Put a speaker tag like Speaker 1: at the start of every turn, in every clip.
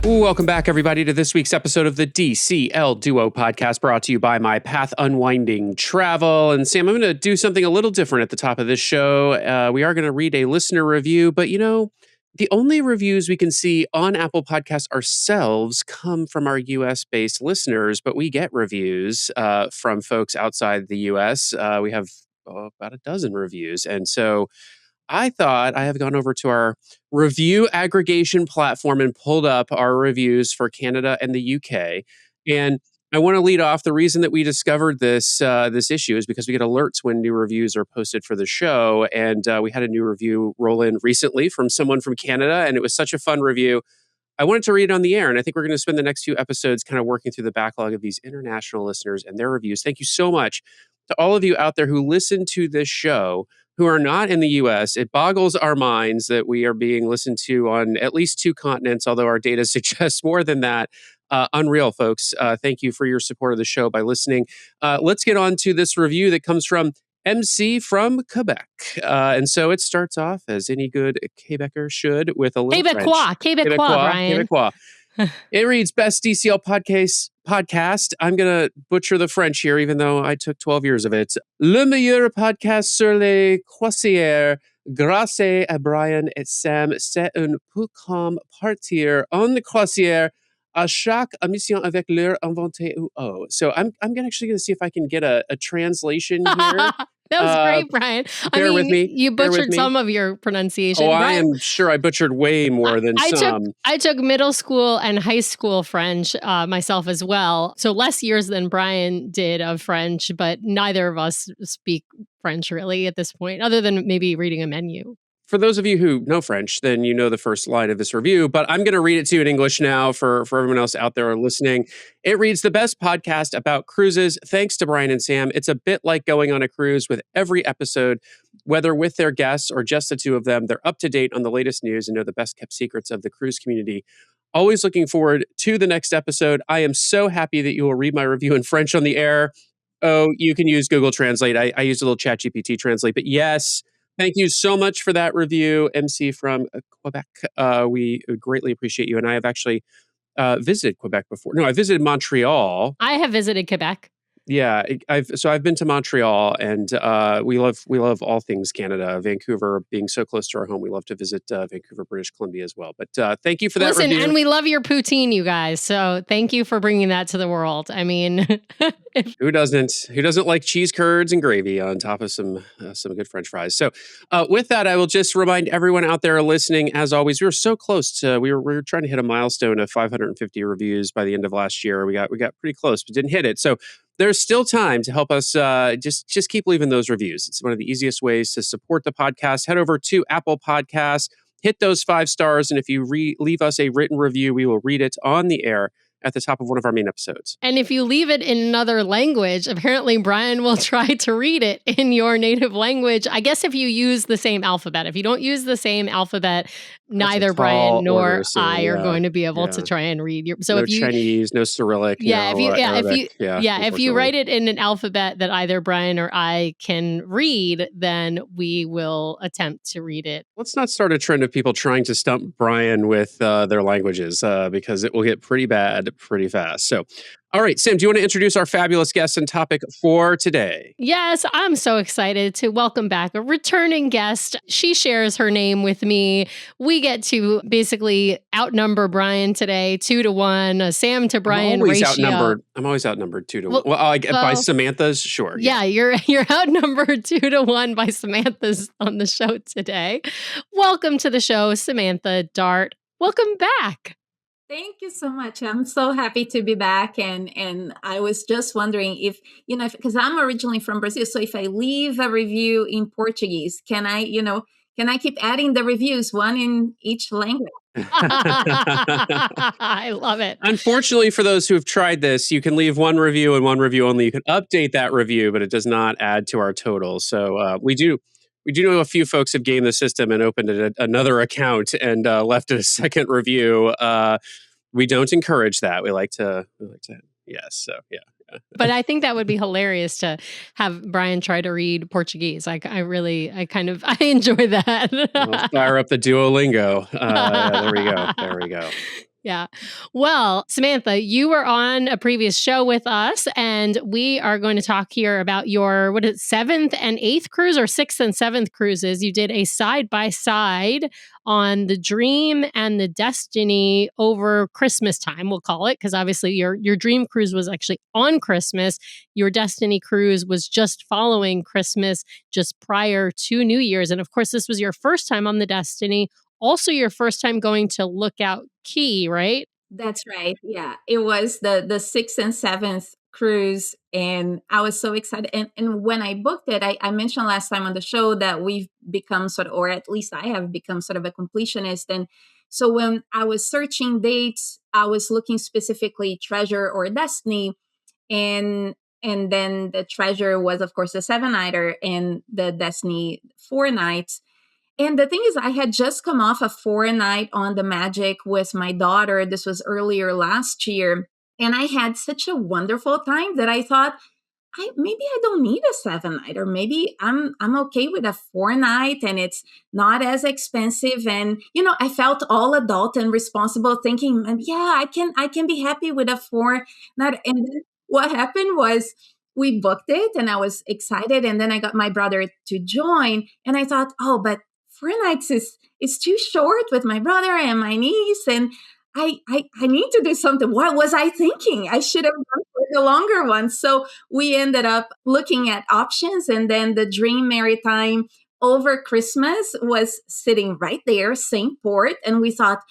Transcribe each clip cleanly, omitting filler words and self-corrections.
Speaker 1: Welcome back, everybody, to this week's episode of the DCL Duo Podcast, brought to you by My Path Unwinding Travel. And Sam, I'm going to do something a little different at the top of this show. We are going to read a listener review, but the only reviews we can see on Apple Podcasts ourselves come from our US-based listeners, but we get reviews from folks outside the US. We have about a dozen reviews. And so I thought I have gone over to our review aggregation platform and pulled up our reviews for Canada and the UK. And I want to lead off. The reason that we discovered this issue is because we get alerts when new reviews are posted for the show. And we had a new review roll in recently from someone from Canada, and it was such a fun review. I wanted to read it on the air, and I think we're going to spend the next few episodes kind of working through the backlog of these international listeners and their reviews. Thank you so much to all of you out there who listen to this show who are not in the US. It boggles our minds that we are being listened to on at least 2 continents, although our data suggests more than that. Unreal, folks. Thank you for your support of the show by listening. Let's get on to this review that comes from MC from Quebec. And so it starts off, as any good Quebecer should, with a little
Speaker 2: Quebecois, Brian.
Speaker 1: Quebecois. It reads, Best DCL podcast. I'm going to butcher the French here, even though I took 12 years of it. Le meilleur podcast sur les croisières. Grâce à Brian et Sam, c'est un peu comme partir en croisière à chaque émission avec leur inventé ou oh. So I'm actually going to see if I can get a translation here.
Speaker 2: That was great, Brian.
Speaker 1: Bear with me.
Speaker 2: You butchered some of your pronunciation.
Speaker 1: Oh,
Speaker 2: Brian,
Speaker 1: I am sure I butchered way more than some.
Speaker 2: I took middle school and high school French myself as well. So less years than Brian did of French, but neither of us speak French really at this point, other than maybe reading a menu.
Speaker 1: For those of you who know French, then you know the first line of this review, but I'm going to read it to you in English now for everyone else out there listening. It reads, the best podcast about cruises. Thanks to Brian and Sam. It's a bit like going on a cruise with every episode, whether with their guests or just the two of them. They're up to date on the latest news and know the best kept secrets of the cruise community. Always looking forward to the next episode. I am so happy that you will read my review in French on the air. Oh, you can use Google Translate. I used a little ChatGPT Translate, but yes. Thank you so much for that review, MC from Quebec. We greatly appreciate you. And I have actually visited Quebec before. No, I visited Montreal.
Speaker 2: I have visited Quebec.
Speaker 1: Yeah, I've been to Montreal, and we love all things Canada. Vancouver being so close to our home, we love to visit Vancouver, British Columbia as well. But thank you for that review.
Speaker 2: And we love your poutine, you guys. So thank you for bringing that to the world. I mean,
Speaker 1: who doesn't like cheese curds and gravy on top of some good French fries? So with that, I will just remind everyone out there listening, as always, we were so close to we were trying to hit a milestone of 550 reviews by the end of last year. We got pretty close, but didn't hit it. So there's still time to help us just keep leaving those reviews. It's one of the easiest ways to support the podcast. Head over to Apple Podcasts, hit those 5 stars, and if you leave us a written review, we will read it on the air at the top of one of our main episodes.
Speaker 2: And if you leave it in another language, apparently Brian will try to read it in your native language. I guess if you use the same alphabet. If you don't use the same alphabet, neither Brian nor I are going to be able to try and read your. So
Speaker 1: no
Speaker 2: if you
Speaker 1: Chinese, no Cyrillic,
Speaker 2: if you write it in an alphabet that either Brian or I can read, then we will attempt to read it.
Speaker 1: Let's not start a trend of people trying to stump Brian with their languages because it will get pretty bad pretty fast. So, all right, Sam, do you want to introduce our fabulous guest and topic for today?
Speaker 2: Yes, I'm so excited to welcome back a returning guest. She shares her name with me. We get to basically outnumber Brian today, 2-1, a Sam to Brian ratio.
Speaker 1: I'm always outnumbered 2-1. Well, by Samantha's, sure.
Speaker 2: Yeah, you're outnumbered 2-1 by Samantha's on the show today. Welcome to the show, Samantha Dart. Welcome back.
Speaker 3: Thank you so much. I'm so happy to be back. And I was just wondering if because I'm originally from Brazil. So if I leave a review in Portuguese, can I keep adding the reviews, one in each language?
Speaker 2: I love it.
Speaker 1: Unfortunately, for those who have tried this, you can leave one review and one review only. You can update that review, but it does not add to our total. So we do We do know a few folks have gamed the system and opened another account and left a second review. We don't encourage that. We like to, yes. So yeah.
Speaker 2: But I think that would be hilarious to have Brian try to read Portuguese. I enjoy that.
Speaker 1: We'll fire up the Duolingo. There we go.
Speaker 2: Yeah. Well, Samantha, you were on a previous show with us, and we are going to talk here about your, 7th and 8th cruise, or 6th and 7th cruises. You did a side-by-side on the Dream and the Destiny over Christmas time, we'll call it, because obviously your Dream cruise was actually on Christmas. Your Destiny cruise was just following Christmas, just prior to New Year's. And of course, this was your first time on the Destiny. Also, your first time going to Lookout Cay, right?
Speaker 3: That's right. Yeah. It was the 6th and 7th cruise. And I was so excited. And when I booked it, I mentioned last time on the show that we've become or at least I have become sort of a completionist. And so when I was searching dates, I was looking specifically Treasure or Destiny. And then the Treasure was, of course, the 7-nighter, and the Destiny 4 nights. And the thing is, I had just come off a 4-night on the Magic with my daughter. This was earlier last year. And I had such a wonderful time that I thought, maybe I don't need a 7-night, or maybe I'm okay with a 4-night, and it's not as expensive. And, I felt all adult and responsible, thinking, yeah, I can be happy with a 4-night. And then what happened was, we booked it and I was excited. And then I got my brother to join, and I thought, but 4 nights is too short with my brother and my niece, and I need to do something. What was I thinking? I should have gone for the longer one. So we ended up looking at options, and then the Dream Maritime over Christmas was sitting right there, same port, and we thought,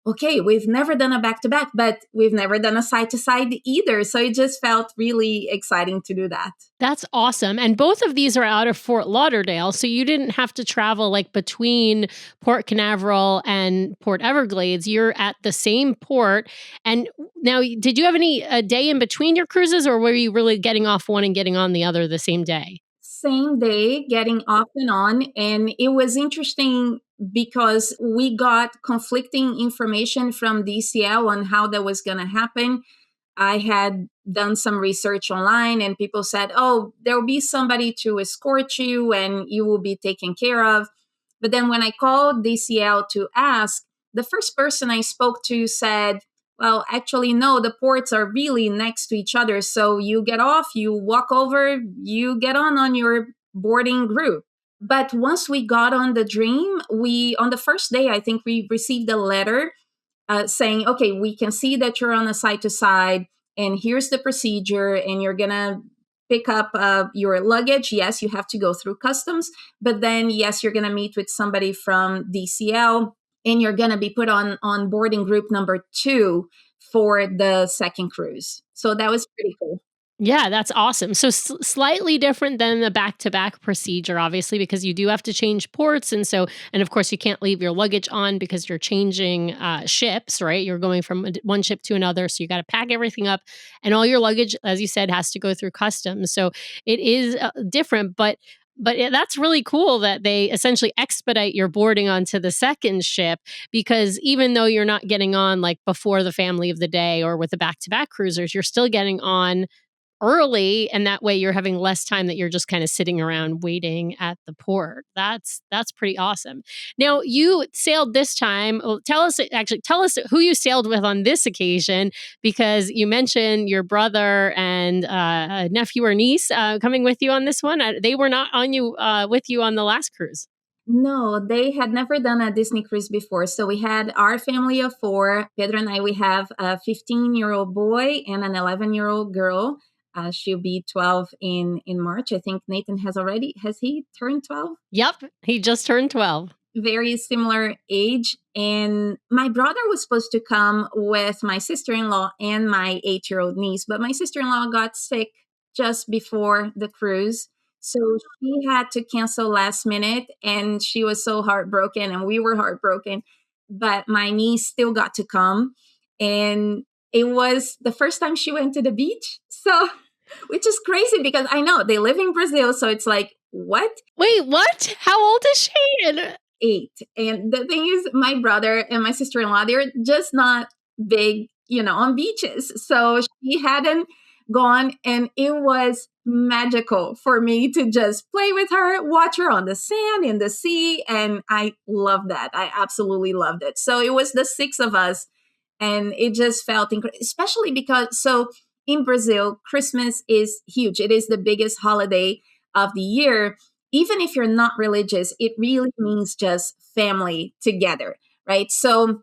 Speaker 3: okay, we've never done a back-to-back, but we've never done a side-to-side either. So it just felt really exciting to do that.
Speaker 2: That's awesome. And both of these are out of Fort Lauderdale, so you didn't have to travel between Port Canaveral and Port Everglades. You're at the same port. And now, did you have a day in between your cruises, or were you really getting off one and getting on the other the same day?
Speaker 3: Same day, getting off and on. And it was interesting because we got conflicting information from DCL on how that was going to happen. I had done some research online, and people said, there will be somebody to escort you and you will be taken care of. But then when I called DCL to ask, the first person I spoke to said, well, actually, no, the ports are really next to each other. So you get off, you walk over, you get on your boarding group. But once we got on the Dream, on the first day, I think we received a letter saying, okay, we can see that you're on a side-to-side, and here's the procedure, and you're going to pick up your luggage. Yes, you have to go through customs, but then, yes, you're going to meet with somebody from DCL, and you're going to be put on boarding group number 2 for the second cruise. So that was pretty cool.
Speaker 2: Yeah, that's awesome. So slightly different than the back-to-back procedure, obviously, because you do have to change ports. And of course, you can't leave your luggage on because you're changing ships, right? You're going from one ship to another. So you got to pack everything up, and all your luggage, as you said, has to go through customs. So it is different, but that's really cool that they essentially expedite your boarding onto the second ship, because even though you're not getting on before the family of the day or with the back-to-back cruisers, you're still getting on early, and that way you're having less time that you're just kind of sitting around waiting at the port. That's pretty awesome. Now, you sailed this time. Well, tell us who you sailed with on this occasion, because you mentioned your brother and nephew or niece coming with you on this one. They were not with you on the last cruise.
Speaker 3: No, they had never done a Disney cruise before. So we had our family of 4. Pedro and I, we have a 15-year-old boy and an 11-year-old girl. She'll be 12 in March. I think Nathan has he turned 12?
Speaker 2: Yep, he just turned 12.
Speaker 3: Very similar age. And my brother was supposed to come with my sister-in-law and my 8-year-old niece, but my sister-in-law got sick just before the cruise. So she had to cancel last minute, and she was so heartbroken, and we were heartbroken. But my niece still got to come, and it was the first time she went to the beach. So, which is crazy because I know they live in Brazil. So it's what?
Speaker 2: Wait, what? How old is she? And
Speaker 3: 8. And the thing is, my brother and my sister-in-law, they're just not big, on beaches. So she hadn't gone, and it was magical for me to just play with her, watch her on the sand, in the sea. And I love that. I absolutely loved it. So it was the 6 of us, and it just felt incredible, especially because, so in Brazil, Christmas is huge. It is the biggest holiday of the year. Even if you're not religious, it really means just family together, right? So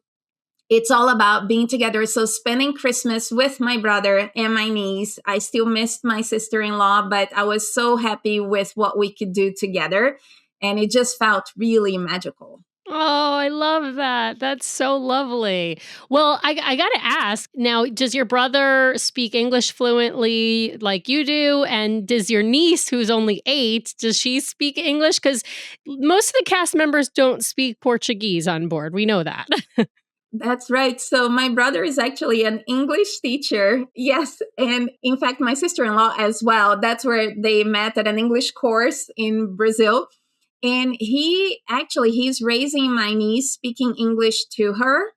Speaker 3: it's all about being together. So spending Christmas with my brother and my niece. I still missed my sister-in-law, but I was so happy with what we could do together. And it just felt really magical.
Speaker 2: oh, I love that. That's so lovely. Well, I got to ask now, does your brother speak English fluently like you do? And does your niece, who's only 8, does she speak English? Because most of the cast members don't speak Portuguese on board. We know that.
Speaker 3: That's right. So my brother is actually an English teacher. Yes. And in fact, my sister-in-law as well. That's where they met at an English course in Brazil. And he's raising my niece speaking English to her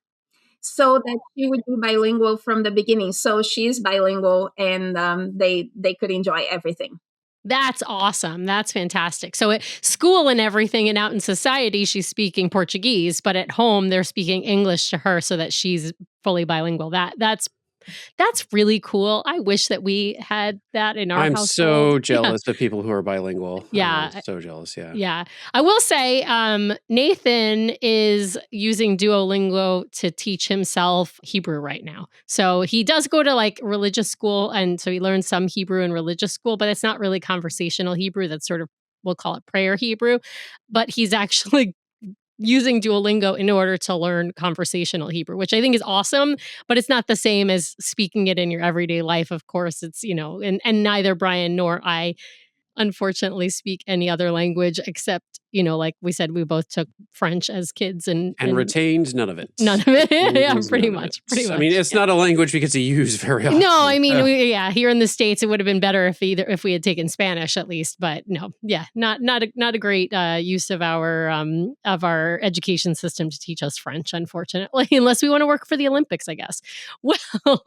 Speaker 3: so that she would be bilingual from the beginning. So she's bilingual, and they could enjoy everything.
Speaker 2: That's awesome. That's fantastic. So at school and everything and out in society, she's speaking Portuguese, but at home they're speaking English to her so that she's fully bilingual. That's really cool. I wish that we had that in our
Speaker 1: I'm
Speaker 2: household.
Speaker 1: so jealous of people who are bilingual.
Speaker 2: Yeah.
Speaker 1: I'm so jealous. Yeah.
Speaker 2: Yeah. I will say Nathan is using Duolingo to teach himself Hebrew right now. So he does go to like religious school, and so he learns some Hebrew in religious school, but it's not really conversational Hebrew. That's sort of, we'll call it prayer Hebrew. But he's actually using Duolingo in order to learn conversational Hebrew, which I think is awesome, but it's not the same as speaking it in your everyday life. Of course, it's, and neither Brian nor I unfortunately speak any other language except, like we said, we both took French as kids and
Speaker 1: retained none of it.
Speaker 2: None of it. Yeah, pretty much.
Speaker 1: I mean, it's not a language we get to use very often.
Speaker 2: No, I mean, here in the States, it would have been better if we had taken Spanish at least, but no, yeah, not a great use of our education system to teach us French, unfortunately, unless we want to work for the Olympics, I guess. Well,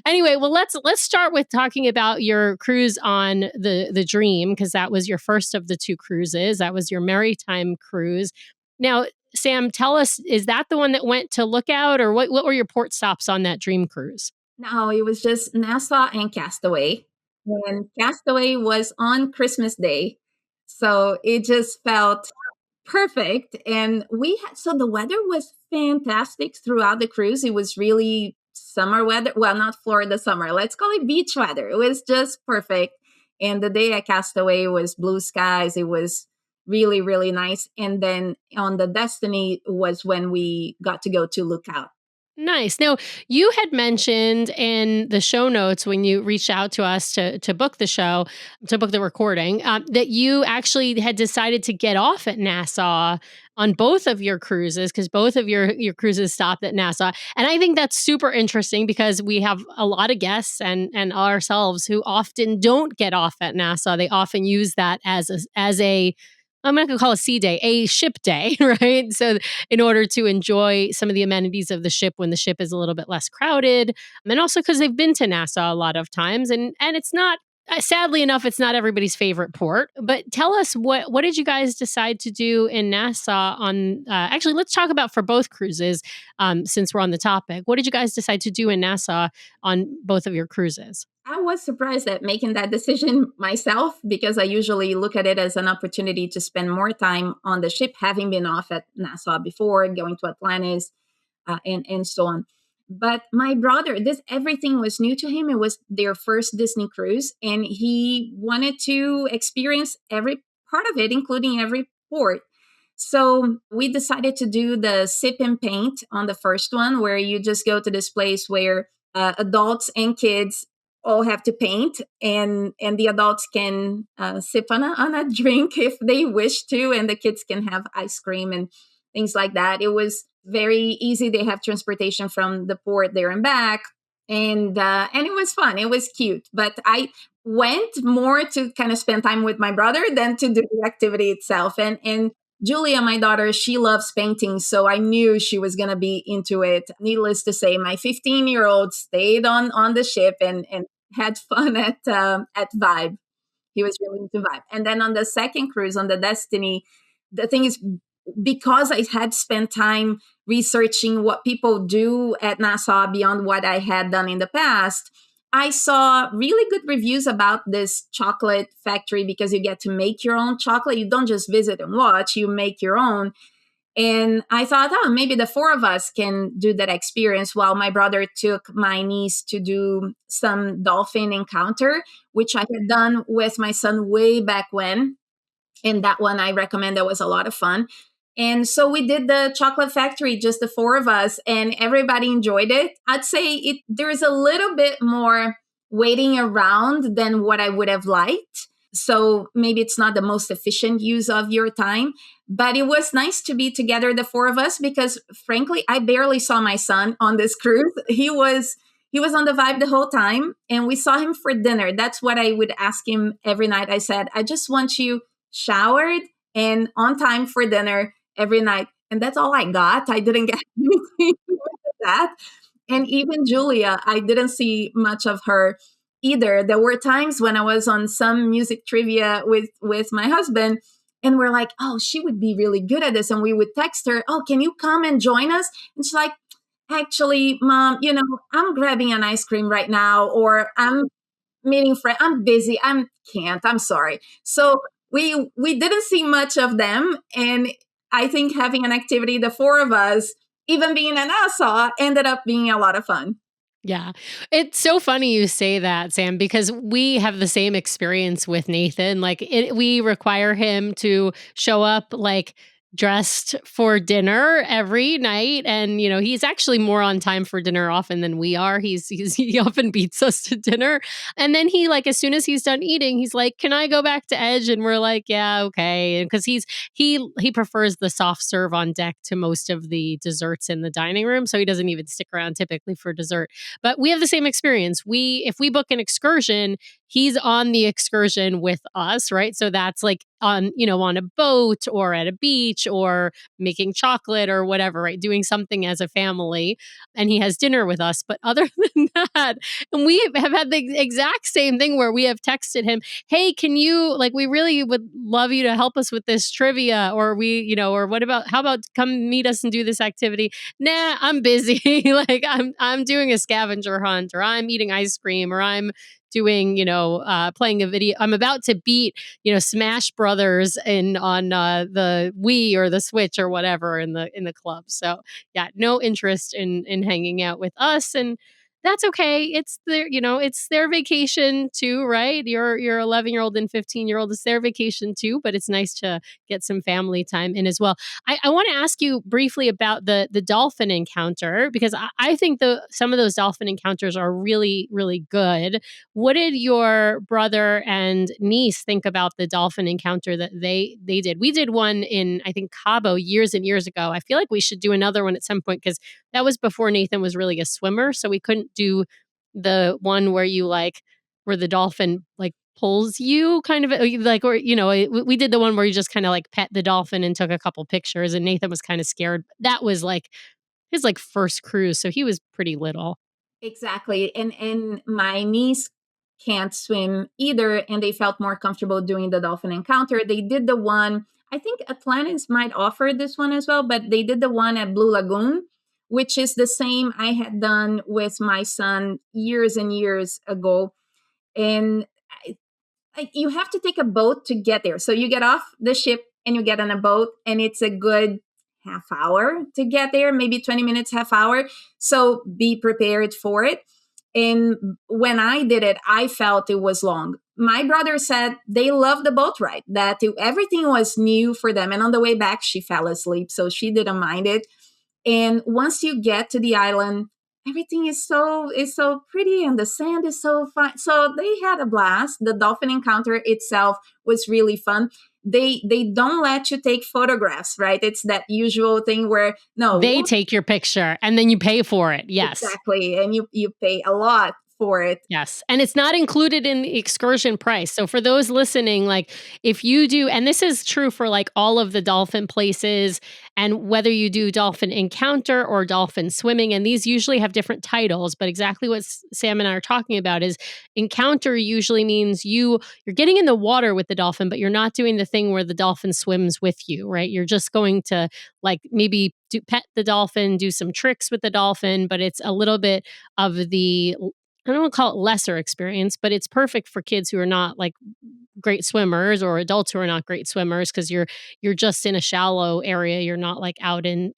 Speaker 2: anyway, let's start with talking about your cruise on the Dream, because that was your first of the 2 cruises. That was your Maritime cruise. Now, Sam, tell us, is that the one that went to Lookout, or what were your port stops on that Dream cruise?
Speaker 3: No, it was just Nassau and Castaway. And Castaway was on Christmas Day. So it just felt perfect. And so the weather was fantastic throughout the cruise. It was really summer weather. Well, not Florida summer. Let's call it beach weather. It was just perfect. And the day at Castaway was blue skies. It was really, really nice. And then on the Destiny was when we got to go to Lookout.
Speaker 2: Nice. Now, you had mentioned in the show notes when you reached out to us to book the show, to book the recording, that you actually had decided to get off at Nassau on both of your cruises, because both of your cruises stopped at Nassau. And I think that's super interesting because we have a lot of guests and ourselves who often don't get off at Nassau. They often use that as a I'm not going to call it a sea day, a ship day, right? So in order to enjoy some of the amenities of the ship when the ship is a little bit less crowded, and also because they've been to Nassau a lot of times, and it's not, sadly enough, it's not everybody's favorite port. But tell us, what did you guys decide to do in Nassau on, actually, let's talk about for both cruises, since we're on the topic. What did you guys decide to do in Nassau on both of your cruises?
Speaker 3: I was surprised at making that decision myself, because I usually look at it as an opportunity to spend more time on the ship, having been off at Nassau before, going to Atlantis, and so on. But my brother, everything was new to him. It was their first Disney cruise, and he wanted to experience every part of it, including every port. So we decided to do the sip and paint on the first one, where you just go to this place where adults and kids all have to paint, and the adults can sip on a drink if they wish to, and the kids can have ice cream and things like that. It was very easy. They have transportation from the port there and back, And it was fun. It was cute. But I went more to kind of spend time with my brother than to do the activity itself. And Julia, my daughter, she loves painting, so I knew she was going to be into it. Needless to say, my 15-year-old stayed on the ship and had fun at Vibe. He was really into Vibe. And then on the second cruise, on the Destiny, the thing is, because I had spent time researching what people do at Nassau beyond what I had done in the past, I saw really good reviews about this chocolate factory because you get to make your own chocolate. You don't just visit and watch, you make your own. And I thought, oh, maybe the four of us can do that experience, while my brother took my niece to do some dolphin encounter, which I had done with my son way back when. And that one I recommend. That was a lot of fun. And so we did the chocolate factory, just the four of us, and everybody enjoyed it. I'd say there's a little bit more waiting around than what I would have liked. So maybe it's not the most efficient use of your time, but it was nice to be together, the four of us, because frankly, I barely saw my son on this cruise. He was on the Vibe the whole time, and we saw him for dinner. That's what I would ask him every night. I said, I just want you showered and on time for dinner every night. And that's all I got. I didn't get anything with that. And even Julia, I didn't see much of her either. There were times when I was on some music trivia with my husband, and we're like, oh, she would be really good at this. And we would text her, oh, can you come and join us? And she's like, actually, Mom, I'm grabbing an ice cream right now, or I'm meeting friends. I'm busy. I'm sorry. So we didn't see much of them. And I think having an activity, the four of us, even being in Nassau, ended up being a lot of fun.
Speaker 2: Yeah. It's so funny you say that, Sam, because we have the same experience with Nathan. Like we require him to show up like dressed for dinner every night. And, he's actually more on time for dinner often than we are. He often beats us to dinner. And then he, like, as soon as he's done eating, he's like, can I go back to Edge? And we're like, yeah, okay. Because he prefers the soft serve on deck to most of the desserts in the dining room. So he doesn't even stick around typically for dessert. But we have the same experience. If we book an excursion, he's on the excursion with us, right? So that's like on a boat or at a beach or making chocolate or whatever, right? Doing something as a family, and he has dinner with us. But other than that, and we have had the exact same thing where we have texted him, hey, can you, like, we really would love you to help us with this trivia, or or how about come meet us and do this activity? Nah, I'm busy. Like I'm doing a scavenger hunt, or I'm eating ice cream, or I'm doing, playing a video. I'm about to beat, Smash Brothers on the Wii or the Switch or whatever in the club. So yeah, no interest in hanging out with us, and that's okay. It's it's their vacation too, right? Your 11-year-old and 15-year-old, is their vacation too, but it's nice to get some family time in as well. I want to ask you briefly about the dolphin encounter, because I think some of those dolphin encounters are really, really good. What did your brother and niece think about the dolphin encounter that they did? We did one in, I think, Cabo years and years ago. I feel like we should do another one at some point, because that was before Nathan was really a swimmer. So we couldn't do the one where where the dolphin like pulls you kind of like, or, we did the one where you just kind of like pet the dolphin and took a couple pictures, and Nathan was kind of scared. That was like his first cruise. So he was pretty little.
Speaker 3: Exactly. And my niece can't swim either, and they felt more comfortable doing the dolphin encounter. They did the one, I think Atlantis might offer this one as well, but they did the one at Blue Lagoon, which is the same I had done with my son years and years ago. And you have to take a boat to get there. So you get off the ship and you get on a boat, and it's a good half hour to get there, maybe 20 minutes, half hour. So be prepared for it. And when I did it, I felt it was long. My brother said they loved the boat ride, that everything was new for them. And on the way back, she fell asleep, so she didn't mind it. And once you get to the island, everything is so pretty, and the sand is so fine. So they had a blast. The dolphin encounter itself was really fun. they don't let you take photographs, right? It's that usual thing where no,
Speaker 2: they take your picture and then you pay for it. Yes.
Speaker 3: exactly. And you pay a lot for it.
Speaker 2: Yes. And it's not included in the excursion price. So for those listening, like if you do, and this is true for like all of the dolphin places, and whether you do dolphin encounter or dolphin swimming, and these usually have different titles, but exactly what Sam and I are talking about is encounter usually means you're getting in the water with the dolphin, but you're not doing the thing where the dolphin swims with you, right? You're just going to like maybe pet the dolphin, do some tricks with the dolphin, but it's a little bit of the, I don't want to call it lesser experience, but it's perfect for kids who are not like great swimmers or adults who are not great swimmers, because you're just in a shallow area. You're not like out in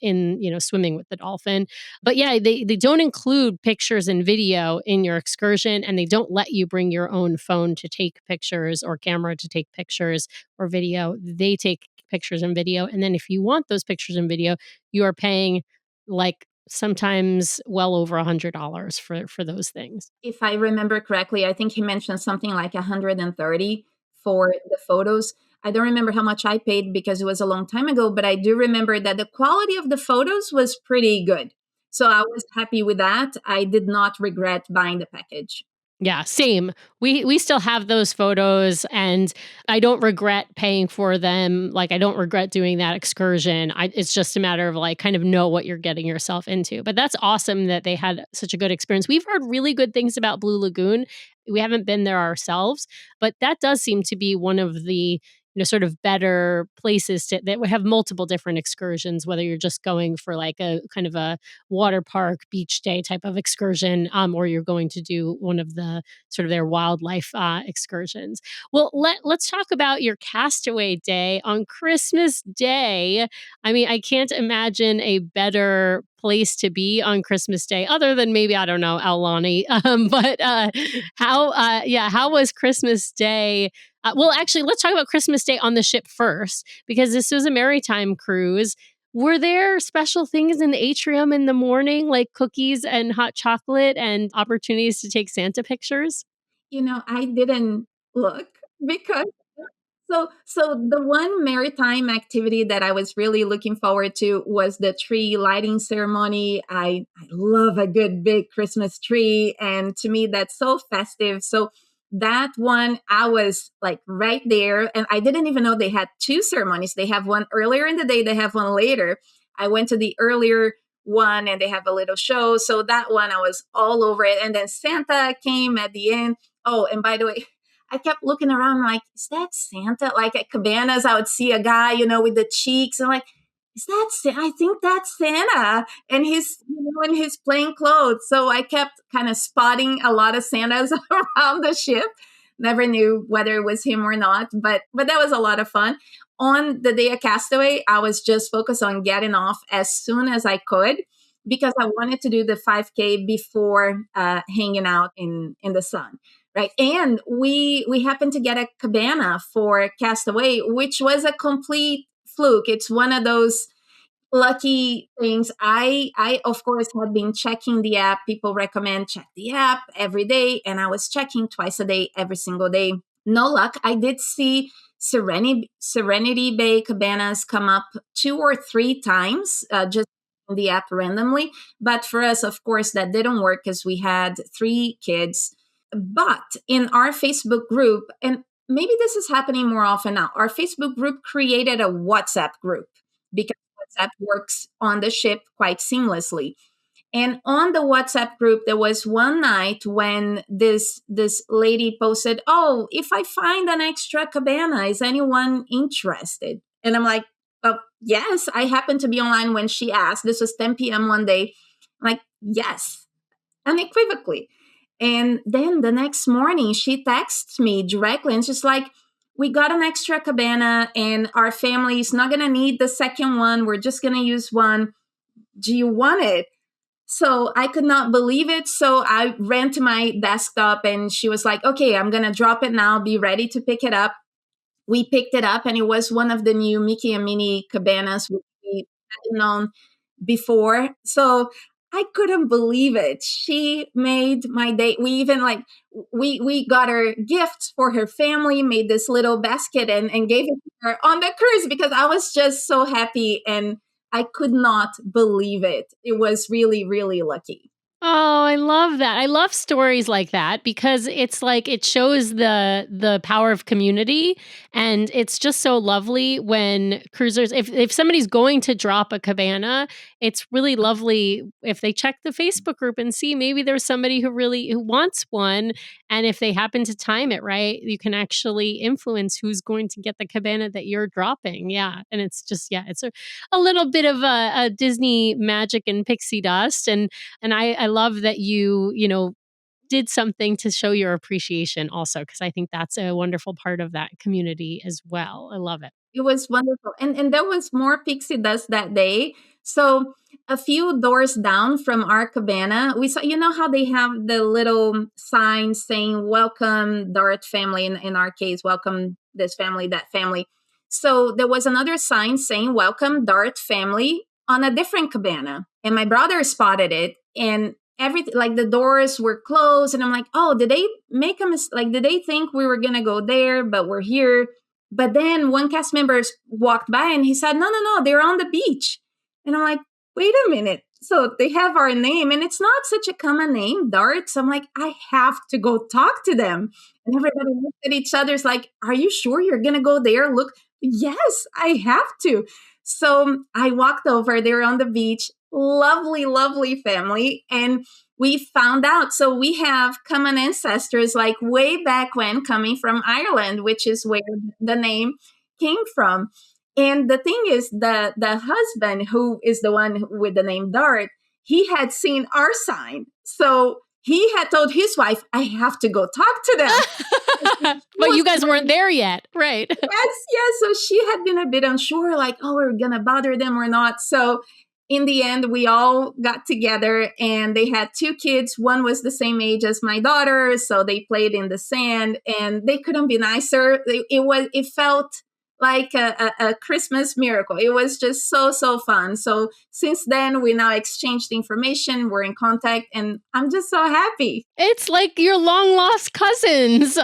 Speaker 2: swimming with the dolphin. But yeah, they don't include pictures and video in your excursion, and they don't let you bring your own phone to take pictures or camera to take pictures or video. They take pictures and video, and then if you want those pictures and video, you are paying like sometimes well over $100 for those things.
Speaker 3: If I remember correctly, I think he mentioned something like 130 for the photos. I don't remember how much I paid because it was a long time ago, but I do remember that the quality of the photos was pretty good. So I was happy with that. I did not regret buying the package.
Speaker 2: Yeah, same. We still have those photos, and I don't regret paying for them. Like I don't regret doing that excursion. It's just a matter of like kind of know what you're getting yourself into. But that's awesome that they had such a good experience. We've heard really good things about Blue Lagoon. We haven't been there ourselves, but that does seem to be one of the sort of better places that would have multiple different excursions, whether you're just going for like a kind of a water park beach day type of excursion, or you're going to do one of the sort of their wildlife excursions. Well, let's talk about your Castaway Day on Christmas Day. I mean, I can't imagine a better place to be on Christmas Day, other than maybe, I don't know, Aulani. But how was Christmas Day? Well, actually, let's talk about Christmas Day on the ship first, because this was a maritime cruise. Were there special things in the atrium in the morning, like cookies and hot chocolate and opportunities to take Santa pictures?
Speaker 3: I didn't look because so the one maritime activity that I was really looking forward to was the tree lighting ceremony. I love a good big Christmas tree, and to me that's so festive. So that one I was like right there, and I didn't even know they had two ceremonies. They have one earlier in the day, they have one later. I went to the earlier one and they have a little show. So that one I was all over it. And then Santa came at the end. Oh, and by the way, I kept looking around like, is that Santa? Like at cabanas, I would see a guy, with the cheeks. And like, is that Santa? I think that's Santa. And in his plain clothes. So I kept kind of spotting a lot of Santas around the ship. Never knew whether it was him or not, but that was a lot of fun. On the day of Castaway, I was just focused on getting off as soon as I could because I wanted to do the 5K before hanging out in the sun. Right. And we happened to get a cabana for Castaway, which was a complete fluke. It's one of those lucky things. I of course had been checking the app. People recommend check the app every day. And I was checking twice a day, every single day. No luck. I did see Serenity Bay cabanas come up 2 or 3 times, just in the app randomly. But for us, of course, that didn't work because we had 3 kids. But in our Facebook group, and maybe this is happening more often now, our Facebook group created a WhatsApp group because WhatsApp works on the ship quite seamlessly. And on the WhatsApp group, there was one night when this lady posted, "Oh, if I find an extra cabana, is anyone interested?" And I'm like, "Oh, yes." I happened to be online when she asked. This was 10 p.m. one day. I'm like, yes, unequivocally. And then the next morning, she texts me directly and she's like, "We got an extra cabana and our family is not going to need the second one. We're just going to use one. Do you want it?" So I could not believe it. So I ran to my desktop and she was like, "Okay, I'm going to drop it now. Be ready to pick it up." We picked it up and it was one of the new Mickey and Minnie cabanas which we hadn't known before. So I couldn't believe it. She made my day. We even we got her gifts for her family, made this little basket and gave it to her on the cruise because I was just so happy and I could not believe it. It was really, really lucky.
Speaker 2: Oh, I love that. I love stories like that because it's like it shows the power of community, and it's just so lovely when cruisers, if somebody's going to drop a cabana, it's really lovely if they check the Facebook group and see maybe there's somebody who wants one, and if they happen to time it right, you can actually influence who's going to get the cabana that you're dropping. Yeah, and it's just it's a little bit of a Disney magic and pixie dust, and I love that you know, did something to show your appreciation also, because I think that's a wonderful part of that community as well. I love it.
Speaker 3: It was wonderful. And there was more pixie dust that day. So a few doors down from our cabana, we saw, you know how they have the little sign saying, welcome Dart family, in our case, welcome this family, that family. So there was another sign saying, welcome Dart family on a different cabana. And my brother spotted it and everything, like the doors were closed. And I'm like, oh, did they make a mistake? Like, did they think we were going to go there, but we're here? But then one cast member walked by and he said, no, they're on the beach. And I'm like, wait a minute. So they have our name and it's not such a common name, Darts. I'm like, I have to go talk to them. And everybody looked at each other. It's like, are you sure you're going to go there? Look, yes, I have to. So I walked over. They were on the beach. Lovely, lovely family. And we found out. So we have common ancestors like way back when, coming from Ireland, which is where the name came from. And the thing is, the husband, who is the one with the name Dart, he had seen our sign. So he had told his wife, I have to go talk to them.
Speaker 2: But you guys weren't there yet, right?
Speaker 3: Yes. So she had been a bit unsure, like, oh, we're going to bother them or not. So in the end, we all got together and they had two kids. One was the same age as my daughter. So they played in the sand and they couldn't be nicer. It felt like a Christmas miracle. It was just so fun. So since then, we now exchanged information. We're in contact and I'm just so happy.
Speaker 2: It's like your long lost cousins.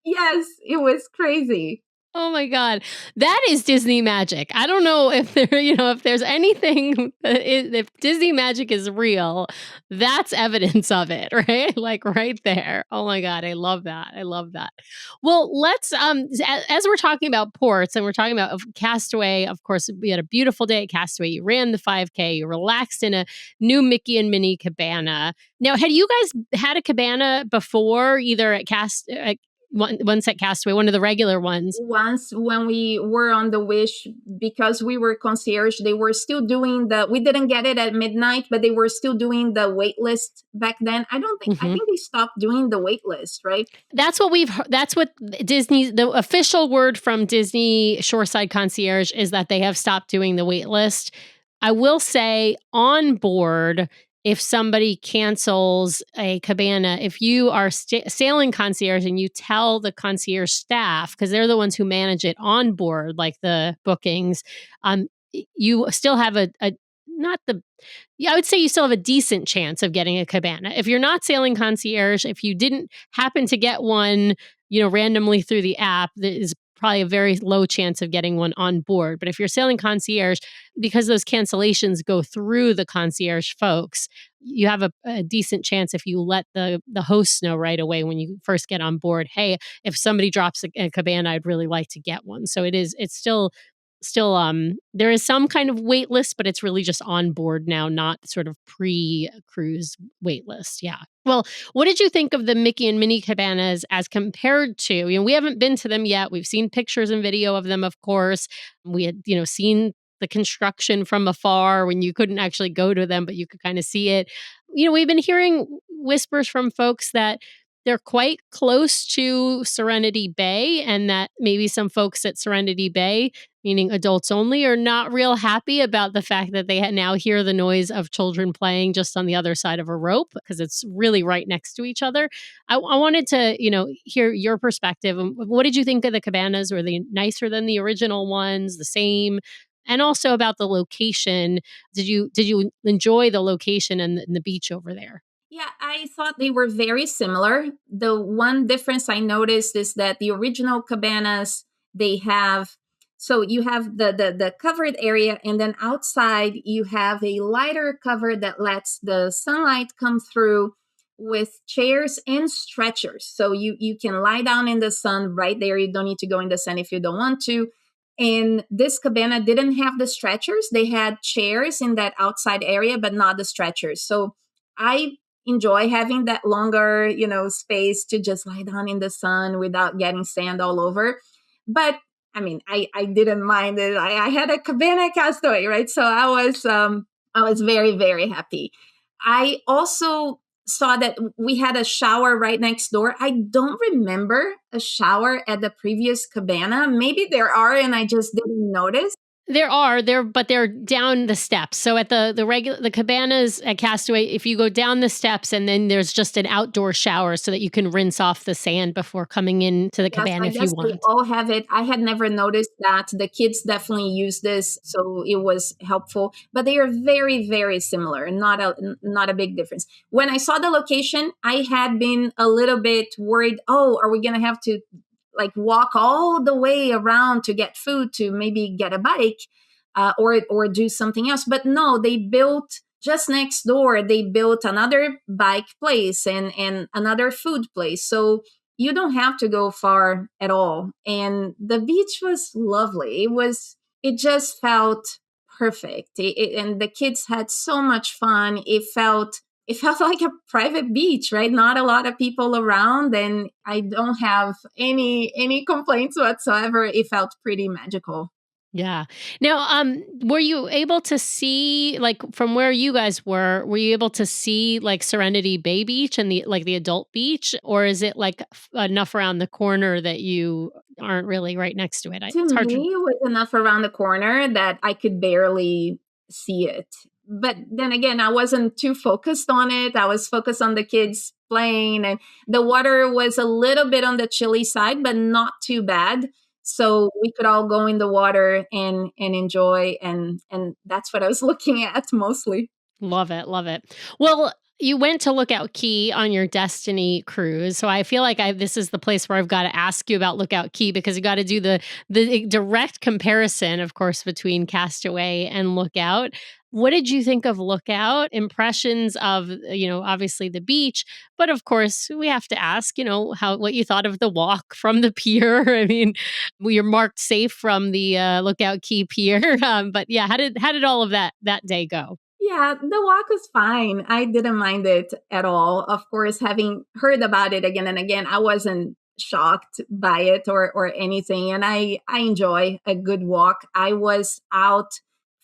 Speaker 3: Yes, it was crazy.
Speaker 2: Oh my God. That is Disney magic. I don't know if if there's anything, if Disney magic is real, that's evidence of it, right? Like right there. Oh my God. I love that. I love that. Well, let's, as we're talking about ports and we're talking about Castaway, of course, we had a beautiful day at Castaway. You ran the 5K, you relaxed in a new Mickey and Minnie cabana. Now, had you guys had a cabana before, either at once at Castaway, one of the regular ones?
Speaker 3: Once when we were on the Wish, because we were concierge, they were still doing we didn't get it at midnight, but they were still doing the wait list back then. I think they stopped doing the wait list, right?
Speaker 2: That's what the official word from Disney Shoreside Concierge is, that they have stopped doing the wait list. I will say on board, if somebody cancels a cabana, if you are sailing concierge and you tell the concierge staff, because they're the ones who manage it on board, like the bookings, you still have I would say you still have a decent chance of getting a cabana. If you're not sailing concierge, if you didn't happen to get one, randomly through the app, there is probably a very low chance of getting one on board. But if you're sailing concierge, because those cancellations go through the concierge folks, you have a decent chance if you let the hosts know right away when you first get on board, hey, if somebody drops a cabana, I'd really like to get one. So it's still there is some kind of wait list, but it's really just on board now, not sort of pre-cruise wait list. Yeah. Well, what did you think of the Mickey and Minnie cabanas as compared to, we haven't been to them yet. We've seen pictures and video of them, of course. We had, seen the construction from afar when you couldn't actually go to them, but you could kind of see it. We've been hearing whispers from folks that they're quite close to Serenity Bay, and that maybe some folks at Serenity Bay, meaning adults only, are not real happy about the fact that they now hear the noise of children playing just on the other side of a rope, because it's really right next to each other. I wanted to, hear your perspective. What did you think of the cabanas? Were they nicer than the original ones? The same? And also about the location. Did you enjoy the location and the beach over there?
Speaker 3: Yeah, I thought they were very similar. The one difference I noticed is that the original cabanas, they have, so you have the covered area, and then outside you have a lighter cover that lets the sunlight come through with chairs and stretchers. So you can lie down in the sun right there. You don't need to go in the sun if you don't want to. And this cabana didn't have the stretchers. They had chairs in that outside area, but not the stretchers. So I enjoy having that longer, space to just lie down in the sun without getting sand all over. But I mean, I didn't mind it. I had a cabana Castaway, right? So I was very, very happy. I also saw that we had a shower right next door. I don't remember a shower at the previous cabana. Maybe there are, and I just didn't notice.
Speaker 2: But they're down the steps. So at the cabanas at Castaway, if you go down the steps and then there's just an outdoor shower so that you can rinse off the sand before coming into the cabana
Speaker 3: I
Speaker 2: if you
Speaker 3: guess
Speaker 2: want.
Speaker 3: they all have it. I had never noticed that. The kids definitely use this, so it was helpful. But they are very, very similar. Not a big difference. When I saw the location, I had been a little bit worried. Oh, are we gonna have to like walk all the way around to get food, to maybe get a bike, or do something else? But no, they built just next door. They built another bike place and another food place, so you don't have to go far at all. And the beach was lovely. It just felt perfect. And the kids had so much fun. It felt like a private beach, right? Not a lot of people around, and I don't have any complaints whatsoever. It felt pretty magical.
Speaker 2: Yeah. Now, were you able to see, like, from where you guys were you able to see like Serenity Bay Beach and the adult beach, or is it like enough around the corner that you aren't really right next to it?
Speaker 3: To
Speaker 2: It's hard to.
Speaker 3: me, it was enough around the corner that I could barely see it. But then again, I wasn't too focused on it. I was focused on the kids playing, and the water was a little bit on the chilly side, but not too bad. So we could all go in the water and enjoy, and that's what I was looking at mostly.
Speaker 2: Love it, love it. Well, you went to Lookout Key on your Destiny cruise, so I feel like this is the place where I've got to ask you about Lookout Key, because you got to do the direct comparison, of course, between Castaway and Lookout. What did you think of Lookout? Impressions of, obviously the beach, but of course we have to ask, what you thought of the walk from the pier. I mean, you're marked safe from the Lookout Key pier, but yeah, how did all of that day go?
Speaker 3: Yeah, the walk was fine. I didn't mind it at all. Of course, having heard about it again and again, I wasn't shocked by it or anything. And I enjoy a good walk. I was out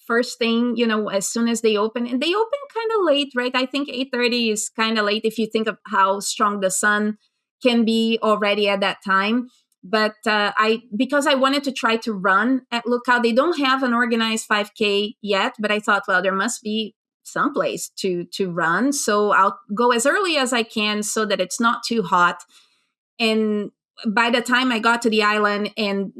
Speaker 3: first thing, as soon as they open. And they open kind of late, right? I think 8:30 is kind of late if you think of how strong the sun can be already at that time. But because I wanted to try to run at Lookout, they don't have an organized 5K yet, but I thought, well, there must be some place to run. So I'll go as early as I can so that it's not too hot. And by the time I got to the island and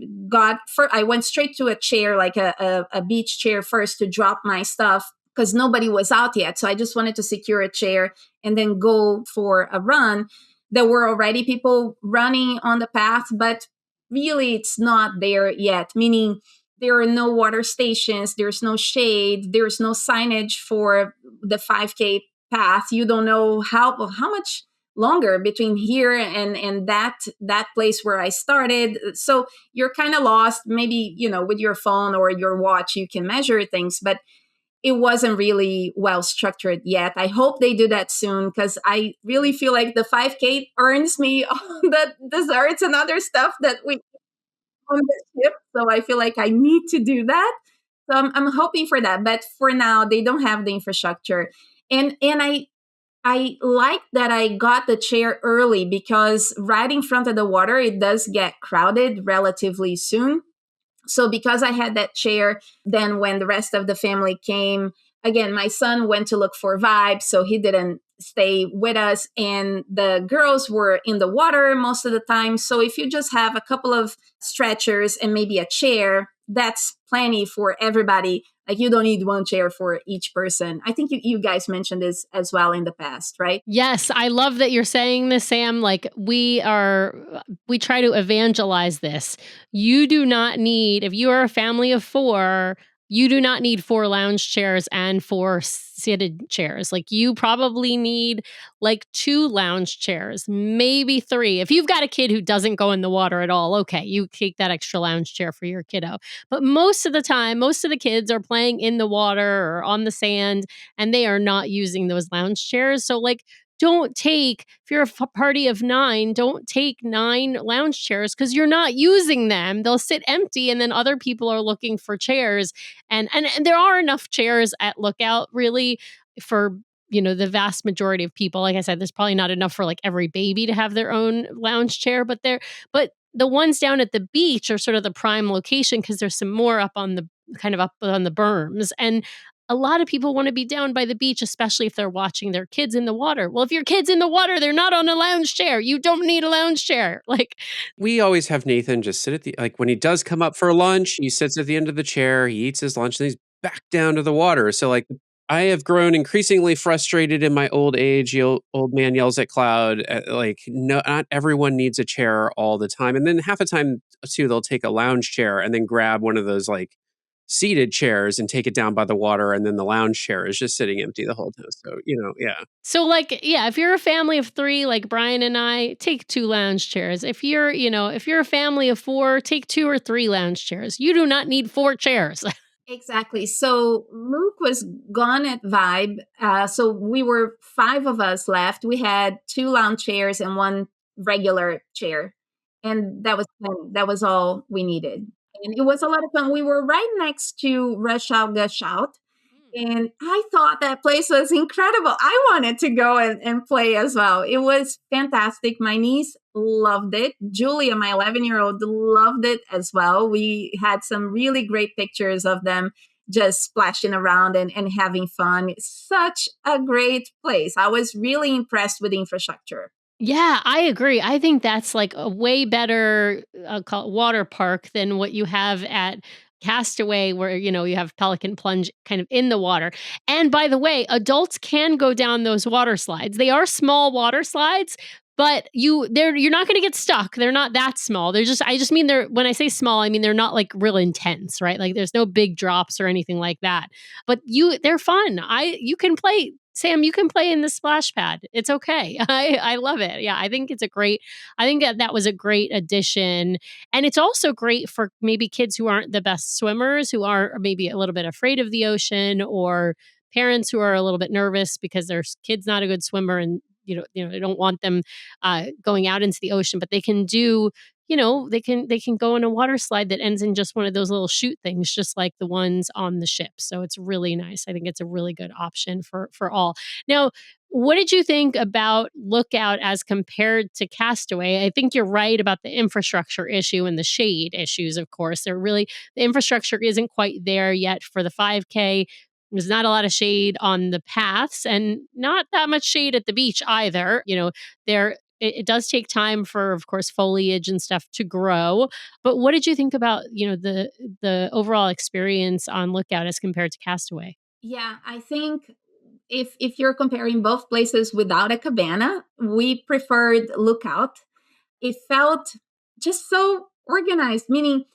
Speaker 3: I went straight to a chair, like a beach chair first, to drop my stuff because nobody was out yet. So I just wanted to secure a chair and then go for a run. There were already people running on the path, but really it's not there yet, meaning there are no water stations, there's no shade, there's no signage for the 5K path. You don't know how much longer between here and that place where I started. So you're kind of lost. Maybe, with your phone or your watch, you can measure things, but it wasn't really well structured yet. I hope they do that soon, because I really feel like the 5K earns me all the desserts and other stuff that we on the ship. So I feel like I need to do that. So I'm hoping for that. But for now, they don't have the infrastructure. And I like that I got the chair early, because right in front of the water, it does get crowded relatively soon. So because I had that chair, then when the rest of the family came, again, my son went to look for vibes, so he didn't stay with us. And the girls were in the water most of the time. So if you just have a couple of stretchers and maybe a chair, that's plenty for everybody. Like you don't need one chair for each person. I think you guys mentioned this as well in the past, right?
Speaker 2: Yes, I love that you're saying this, Sam. Like we try to evangelize this. You do not need, if you are a family of 4, you do not need 4 lounge chairs and 4 seated chairs. Like you probably need like 2 lounge chairs, maybe 3. If you've got a kid who doesn't go in the water at all, okay, you take that extra lounge chair for your kiddo. But most of the time, most of the kids are playing in the water or on the sand, and they are not using those lounge chairs. So like, don't take, if you're a party of 9, don't take 9 lounge chairs because you're not using them. They'll sit empty, and then other people are looking for chairs. And there are enough chairs at Lookout really for, the vast majority of people. Like I said, there's probably not enough for like every baby to have their own lounge chair, but the ones down at the beach are sort of the prime location because there's some more up on the berms. And a lot of people want to be down by the beach, especially if they're watching their kids in the water. Well, if your kid's in the water, they're not on a lounge chair. You don't need a lounge chair. Like,
Speaker 1: we always have Nathan just sit at like when he does come up for lunch, he sits at the end of the chair, he eats his lunch, and he's back down to the water. So like, I have grown increasingly frustrated in my old age. Old man yells at cloud. Like, no, not everyone needs a chair all the time. And then half the time too, they'll take a lounge chair and then grab one of those like seated chairs and take it down by the water, and then the lounge chair is just sitting empty the whole time. So, yeah.
Speaker 2: So like, yeah, if you're a family of 3, like Brian and I, take 2 lounge chairs. If you're a family of 4, take 2 or 3 lounge chairs. You do not need 4 chairs.
Speaker 3: Exactly. So Luke was gone at Vibe. So we were 5 of us left. We had 2 lounge chairs and 1 regular chair. And that was all we needed. And it was a lot of fun. We were right next to Rush Out, Gush Out. And I thought that place was incredible. I wanted to go and play as well. It was fantastic. My niece loved it. Julia, my 11-year-old, loved it as well. We had some really great pictures of them just splashing around and having fun. It's such a great place. I was really impressed with the infrastructure.
Speaker 2: Yeah, I agree. I think that's like a way better water park than what you have at Castaway, where you have Pelican Plunge kind of in the water. And by the way, adults can go down those water slides. They are small water slides, but you're not going to get stuck. They're not that small. I just mean when I say small, I mean they're not like real intense, right? Like there's no big drops or anything like that. But they're fun. You can play. Sam, you can play in the splash pad. It's okay. I love it. Yeah, I think that was a great addition. And it's also great for maybe kids who aren't the best swimmers, who are maybe a little bit afraid of the ocean, or parents who are a little bit nervous because their kid's not a good swimmer and they don't want them going out into the ocean, but they can do, they can go on a water slide that ends in just one of those little chute things, just like the ones on the ship. So it's really nice. I think it's a really good option for all. Now, what did you think about Lookout as compared to Castaway? I think you're right about the infrastructure issue and the shade issues, of course. The infrastructure isn't quite there yet for the 5K. There's not a lot of shade on the paths and not that much shade at the beach either. It does take time for, of course, foliage and stuff to grow. But what did you think about, the overall experience on Lookout as compared to Castaway?
Speaker 3: Yeah, I think if you're comparing both places without a cabana, we preferred Lookout. It felt just so organized, meaning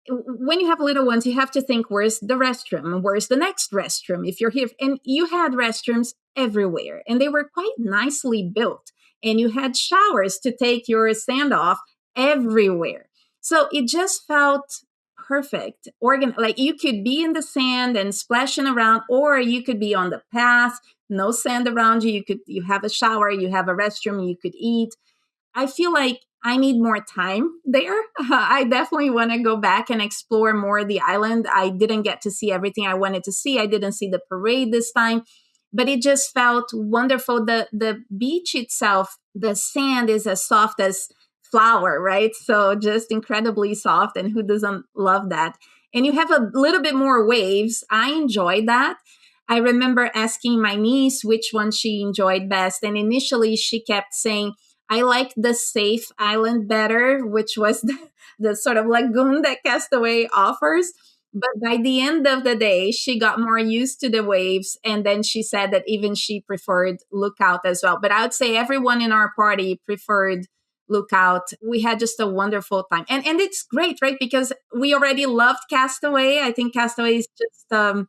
Speaker 3: when you have little ones, you have to think, where's the restroom? Where's the next restroom? If you're here, and you had restrooms everywhere, and they were quite nicely built, and you had showers to take your sand off everywhere. So it just felt perfect. Like you could be in the sand and splashing around, or you could be on the path, no sand around you. You have a shower, you have a restroom, you could eat. I feel like I need more time there. I definitely want to go back and explore more the island. I didn't get to see everything I wanted to see. I didn't see the parade this time, but it just felt wonderful. The beach itself, the sand is as soft as flour, right? So just incredibly soft. And who doesn't love that? And you have a little bit more waves. I enjoyed that. I remember asking my niece which one she enjoyed best. And initially she kept saying, I like the safe island better, which was the sort of lagoon that Castaway offers. But by the end of the day, she got more used to the waves. And then she said that even she preferred Lookout as well. But I would say everyone in our party preferred Lookout. We had just a wonderful time. And it's great, right? Because we already loved Castaway. I think Castaway is just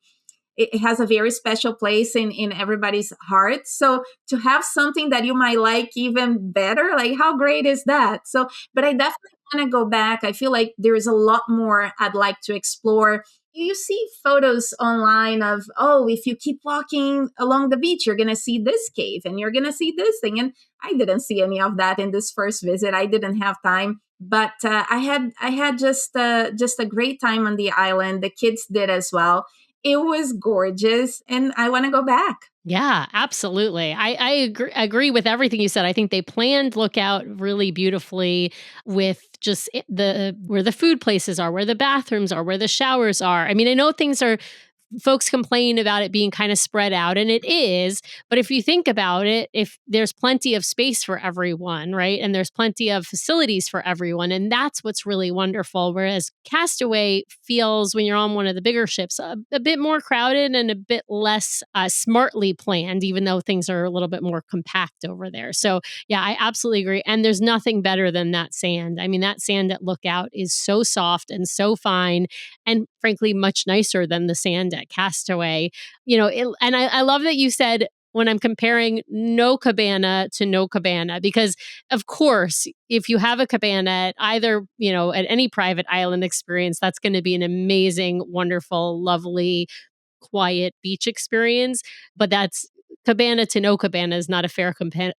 Speaker 3: it has a very special place in everybody's heart. So to have something that you might like even better, like how great is that? So, but I definitely want to go back. I feel like there is a lot more I'd like to explore. You see photos online of, oh, if you keep walking along the beach, you're going to see this cave and you're going to see this thing. And I didn't see any of that in this first visit. I didn't have time. But I had just a great time on the island. The kids did as well. It was gorgeous, and I want to go back.
Speaker 2: Yeah, absolutely. I agree with everything you said. I think they planned Lookout really beautifully with just the where the food places are, where the bathrooms are, where the showers are. I mean, I know things are folks complain about it being kind of spread out, and it is, but if you think about it, if there's plenty of space for everyone, right? And there's plenty of facilities for everyone, and that's what's really wonderful. Whereas Castaway feels, when you're on one of the bigger ships, a bit more crowded and a bit less smartly planned, even though things are a little bit more compact over there. So yeah, I absolutely agree. And there's nothing better than that sand. I mean, that sand at Lookout is so soft and so fine, and frankly, much nicer than the sand at Castaway. And I love that you said, when I'm comparing no cabana to no cabana, because of course, if you have a cabana at either, at any private island experience, that's going to be an amazing, wonderful, lovely, quiet beach experience. But that's cabana to no cabana is not a fair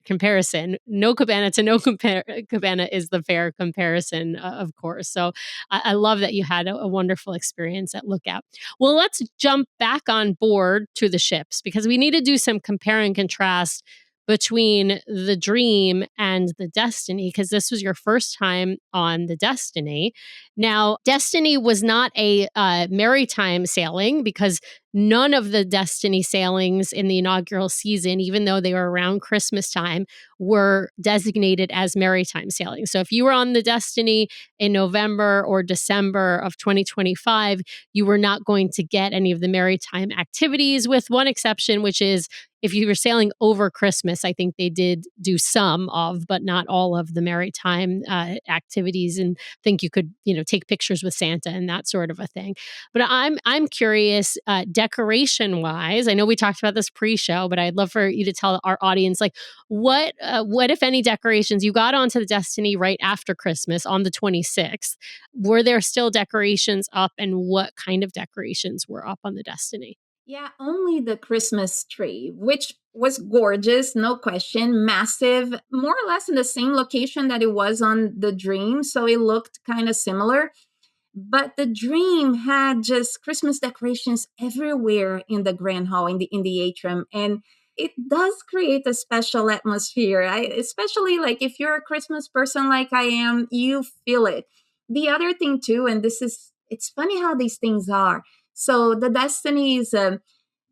Speaker 2: comparison. No cabana to no cabana is the fair comparison, of course. So I love that you had a wonderful experience at Lookout. Well, let's jump back on board to the ships, because we need to do some compare and contrast between the Dream and the Destiny, because this was your first time on the Destiny. Now, Destiny was not a maritime sailing, because none of the Destiny sailings in the inaugural season, even though they were around Christmas time, were designated as maritime sailings. So if you were on the Destiny in November or December of 2025, you were not going to get any of the maritime activities, with one exception, which is if you were sailing over Christmas. I think they did do some of, but not all of the maritime activities, and think you could, take pictures with Santa and that sort of a thing. But I'm curious, decoration wise. I know we talked about this pre-show, but I'd love for you to tell our audience, like, what if any decorations you got onto the Destiny right after Christmas on the 26th? Were there still decorations up, and what kind of decorations were up on the Destiny?
Speaker 3: Yeah, only the Christmas tree, which was gorgeous, no question, massive, more or less in the same location that it was on the Dream. So it looked kind of similar. But the Dream had just Christmas decorations everywhere in the Grand Hall, in the atrium. And it does create a special atmosphere. Especially like if you're a Christmas person like I am, you feel it. The other thing too, and it's funny how these things are. So the Destiny is a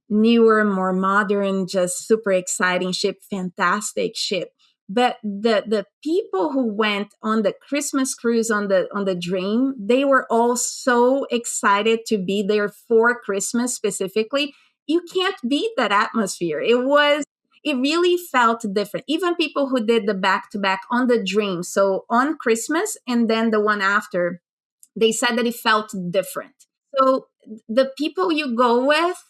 Speaker 3: newer, more modern, just super exciting ship, fantastic ship. But the people who went on the Christmas cruise on the Dream, they were all so excited to be there for Christmas specifically. You can't beat that atmosphere. It really felt different. Even people who did the back to back on the Dream, so on Christmas and then the one after, they said that it felt different. So the people you go with,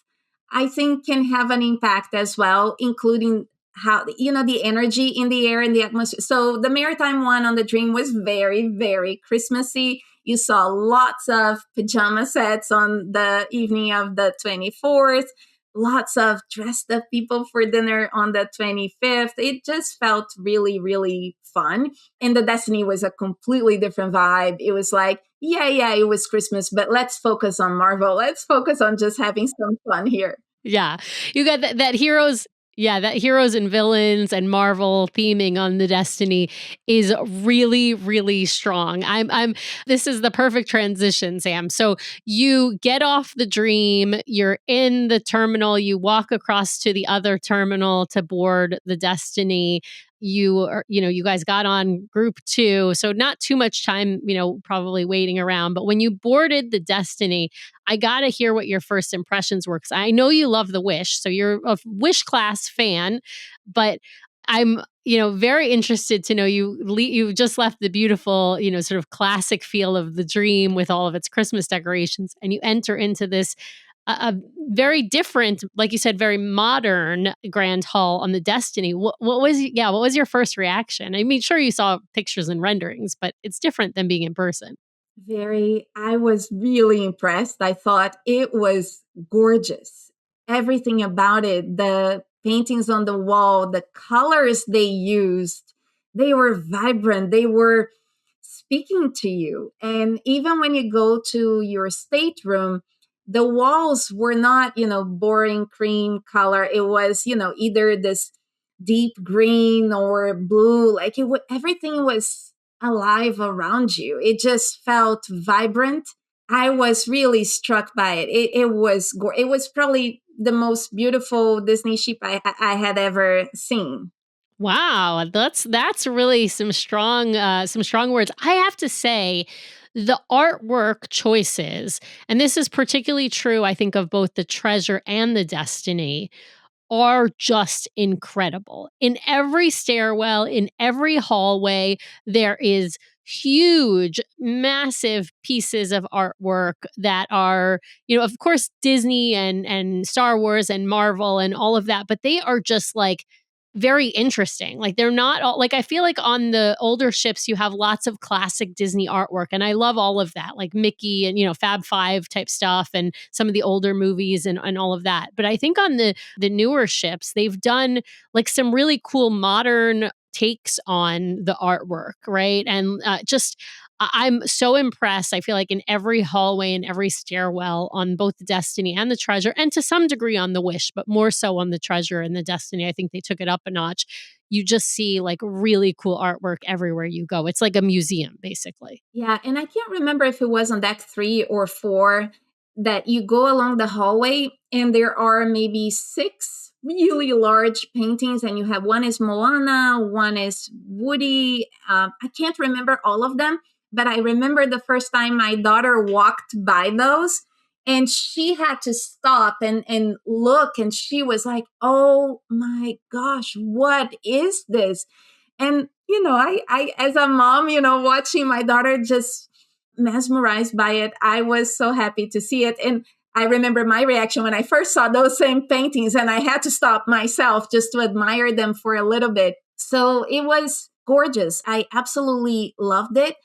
Speaker 3: I think, can have an impact as well, including how, the energy in the air and the atmosphere. So the maritime one on the Dream was very, very Christmassy. You saw lots of pajama sets on the evening of the 24th, lots of dressed up people for dinner on the 25th. It just felt really, really fun. And the Destiny was a completely different vibe. It was like, yeah, it was Christmas, but let's focus on Marvel. Let's focus on just having some fun here.
Speaker 2: Yeah. You got that heroes. Yeah, that heroes and villains and Marvel theming on the Destiny is really, really strong. This is the perfect transition, Sam. So you get off the Dream, you're in the terminal, you walk across to the other terminal to board the Destiny. you guys got on group 2, so not too much time, probably waiting around. But when you boarded the Destiny, I got to hear what your first impressions were, because I know you love the Wish, so you're a Wish class fan, but I'm, very interested to know you just left the beautiful, sort of classic feel of the Dream with all of its Christmas decorations, and you enter into this a very different, like you said, very modern Grand Hall on the Destiny. What was your first reaction? I mean, sure, you saw pictures and renderings, but it's different than being in person.
Speaker 3: I was really impressed. I thought it was gorgeous. Everything about it, the paintings on the wall, the colors they used, they were vibrant. They were speaking to you. And even when you go to your stateroom, the walls were not, boring cream color. It was, either this deep green or blue. Like everything was alive around you. It just felt vibrant. I was really struck by it. It was probably the most beautiful Disney ship I had ever seen.
Speaker 2: Wow, that's really some strong words. I have to say, the artwork choices, and this is particularly true, I think, of both the Treasure and the Destiny, are just incredible. In every stairwell, in every hallway, there is huge, massive pieces of artwork that are, of course, Disney and Star Wars and Marvel and all of that, but they are just like very interesting. Like, they're not all, like, I feel like on the older ships you have lots of classic Disney artwork, and I love all of that, like Mickey and Fab Five type stuff and some of the older movies and all of that. But I think on the newer ships, they've done like some really cool modern takes on the artwork, right? And I'm so impressed. I feel like in every hallway and every stairwell on both the Destiny and the Treasure, and to some degree on the Wish, but more so on the Treasure and the Destiny, I think they took it up a notch. You just see like really cool artwork everywhere you go. It's like a museum, basically.
Speaker 3: Yeah, and I can't remember if it was on deck 3 or 4 that you go along the hallway and there are maybe 6 really large paintings, and you have one is Moana, one is Woody. I can't remember all of them, but I remember the first time my daughter walked by those and she had to stop and look, and she was like, oh my gosh, what is this? And, I as a mom, watching my daughter just mesmerized by it, I was so happy to see it. And I remember my reaction when I first saw those same paintings, and I had to stop myself just to admire them for a little bit. So it was gorgeous. I absolutely loved it.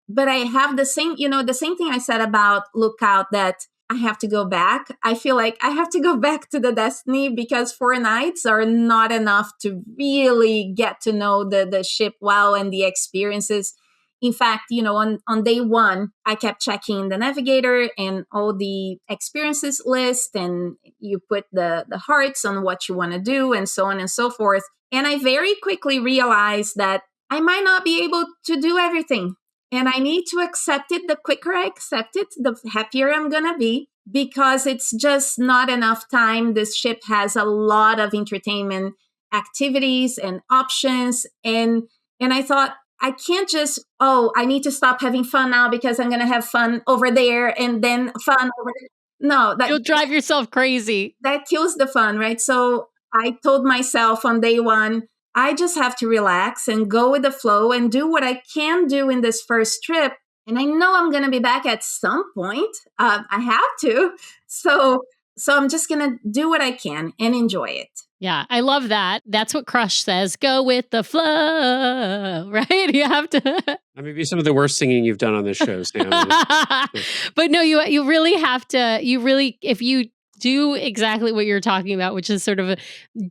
Speaker 3: But I have the same thing I said about Lookout, that I have to go back. I feel like I have to go back to the Destiny because 4 nights are not enough to really get to know the ship well and the experiences. In fact, on day 1, I kept checking the navigator and all the experiences list, and you put the hearts on what you want to do and so on and so forth. And I very quickly realized that I might not be able to do everything. And I need to accept it. The quicker I accept it, the happier I'm going to be, because it's just not enough time. This ship has a lot of entertainment activities and options. And I thought, I can't just, I need to stop having fun now because I'm going to have fun over there and then fun over there. No,
Speaker 2: you'll drive yourself crazy.
Speaker 3: That kills the fun, right? So I told myself on day 1, I just have to relax and go with the flow and do what I can do in this first trip. And I know I'm going to be back at some point. I have to. So I'm just going to do what I can and enjoy it.
Speaker 2: Yeah, I love that. That's what Crush says. Go with the flow, right? You have to.
Speaker 1: That may be some of the worst singing you've done on this show, Sam.
Speaker 2: But no, you really have to. If you do exactly what you're talking about, which is sort of a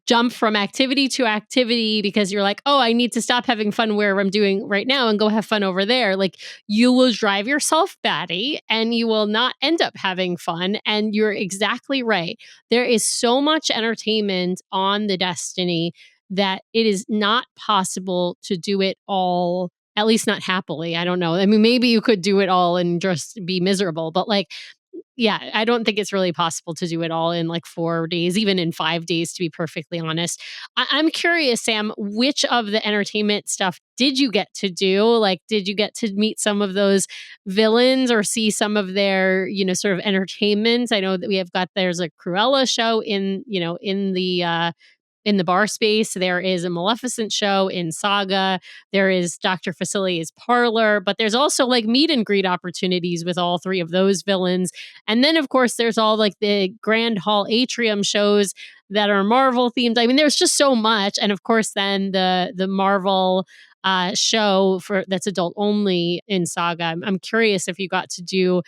Speaker 2: jump from activity to activity because you're like, I need to stop having fun where I'm doing right now and go have fun over there. Like, you will drive yourself batty and you will not end up having fun. And you're exactly right. There is so much entertainment on the Destiny that it is not possible to do it all, at least not happily. I don't know. I mean, maybe you could do it all and just be miserable, but like, Yeah, I don't think it's really possible to do it all in like 4 days, even in 5 days, to be perfectly honest. I'm curious, Sam, which of the entertainment stuff did you get to do? Like, did you get to meet some of those villains or see some of their, sort of entertainments? I know that there's a Cruella show in the bar space. There is a Maleficent show in Saga. There is Dr. Facility's Parlor, but there's also like meet and greet opportunities with all three of those villains. And then, of course, there's all like the Grand Hall Atrium shows that are Marvel themed. I mean, there's just so much. And of course, then the Marvel show that's adult only in Saga. I'm curious if you got to do,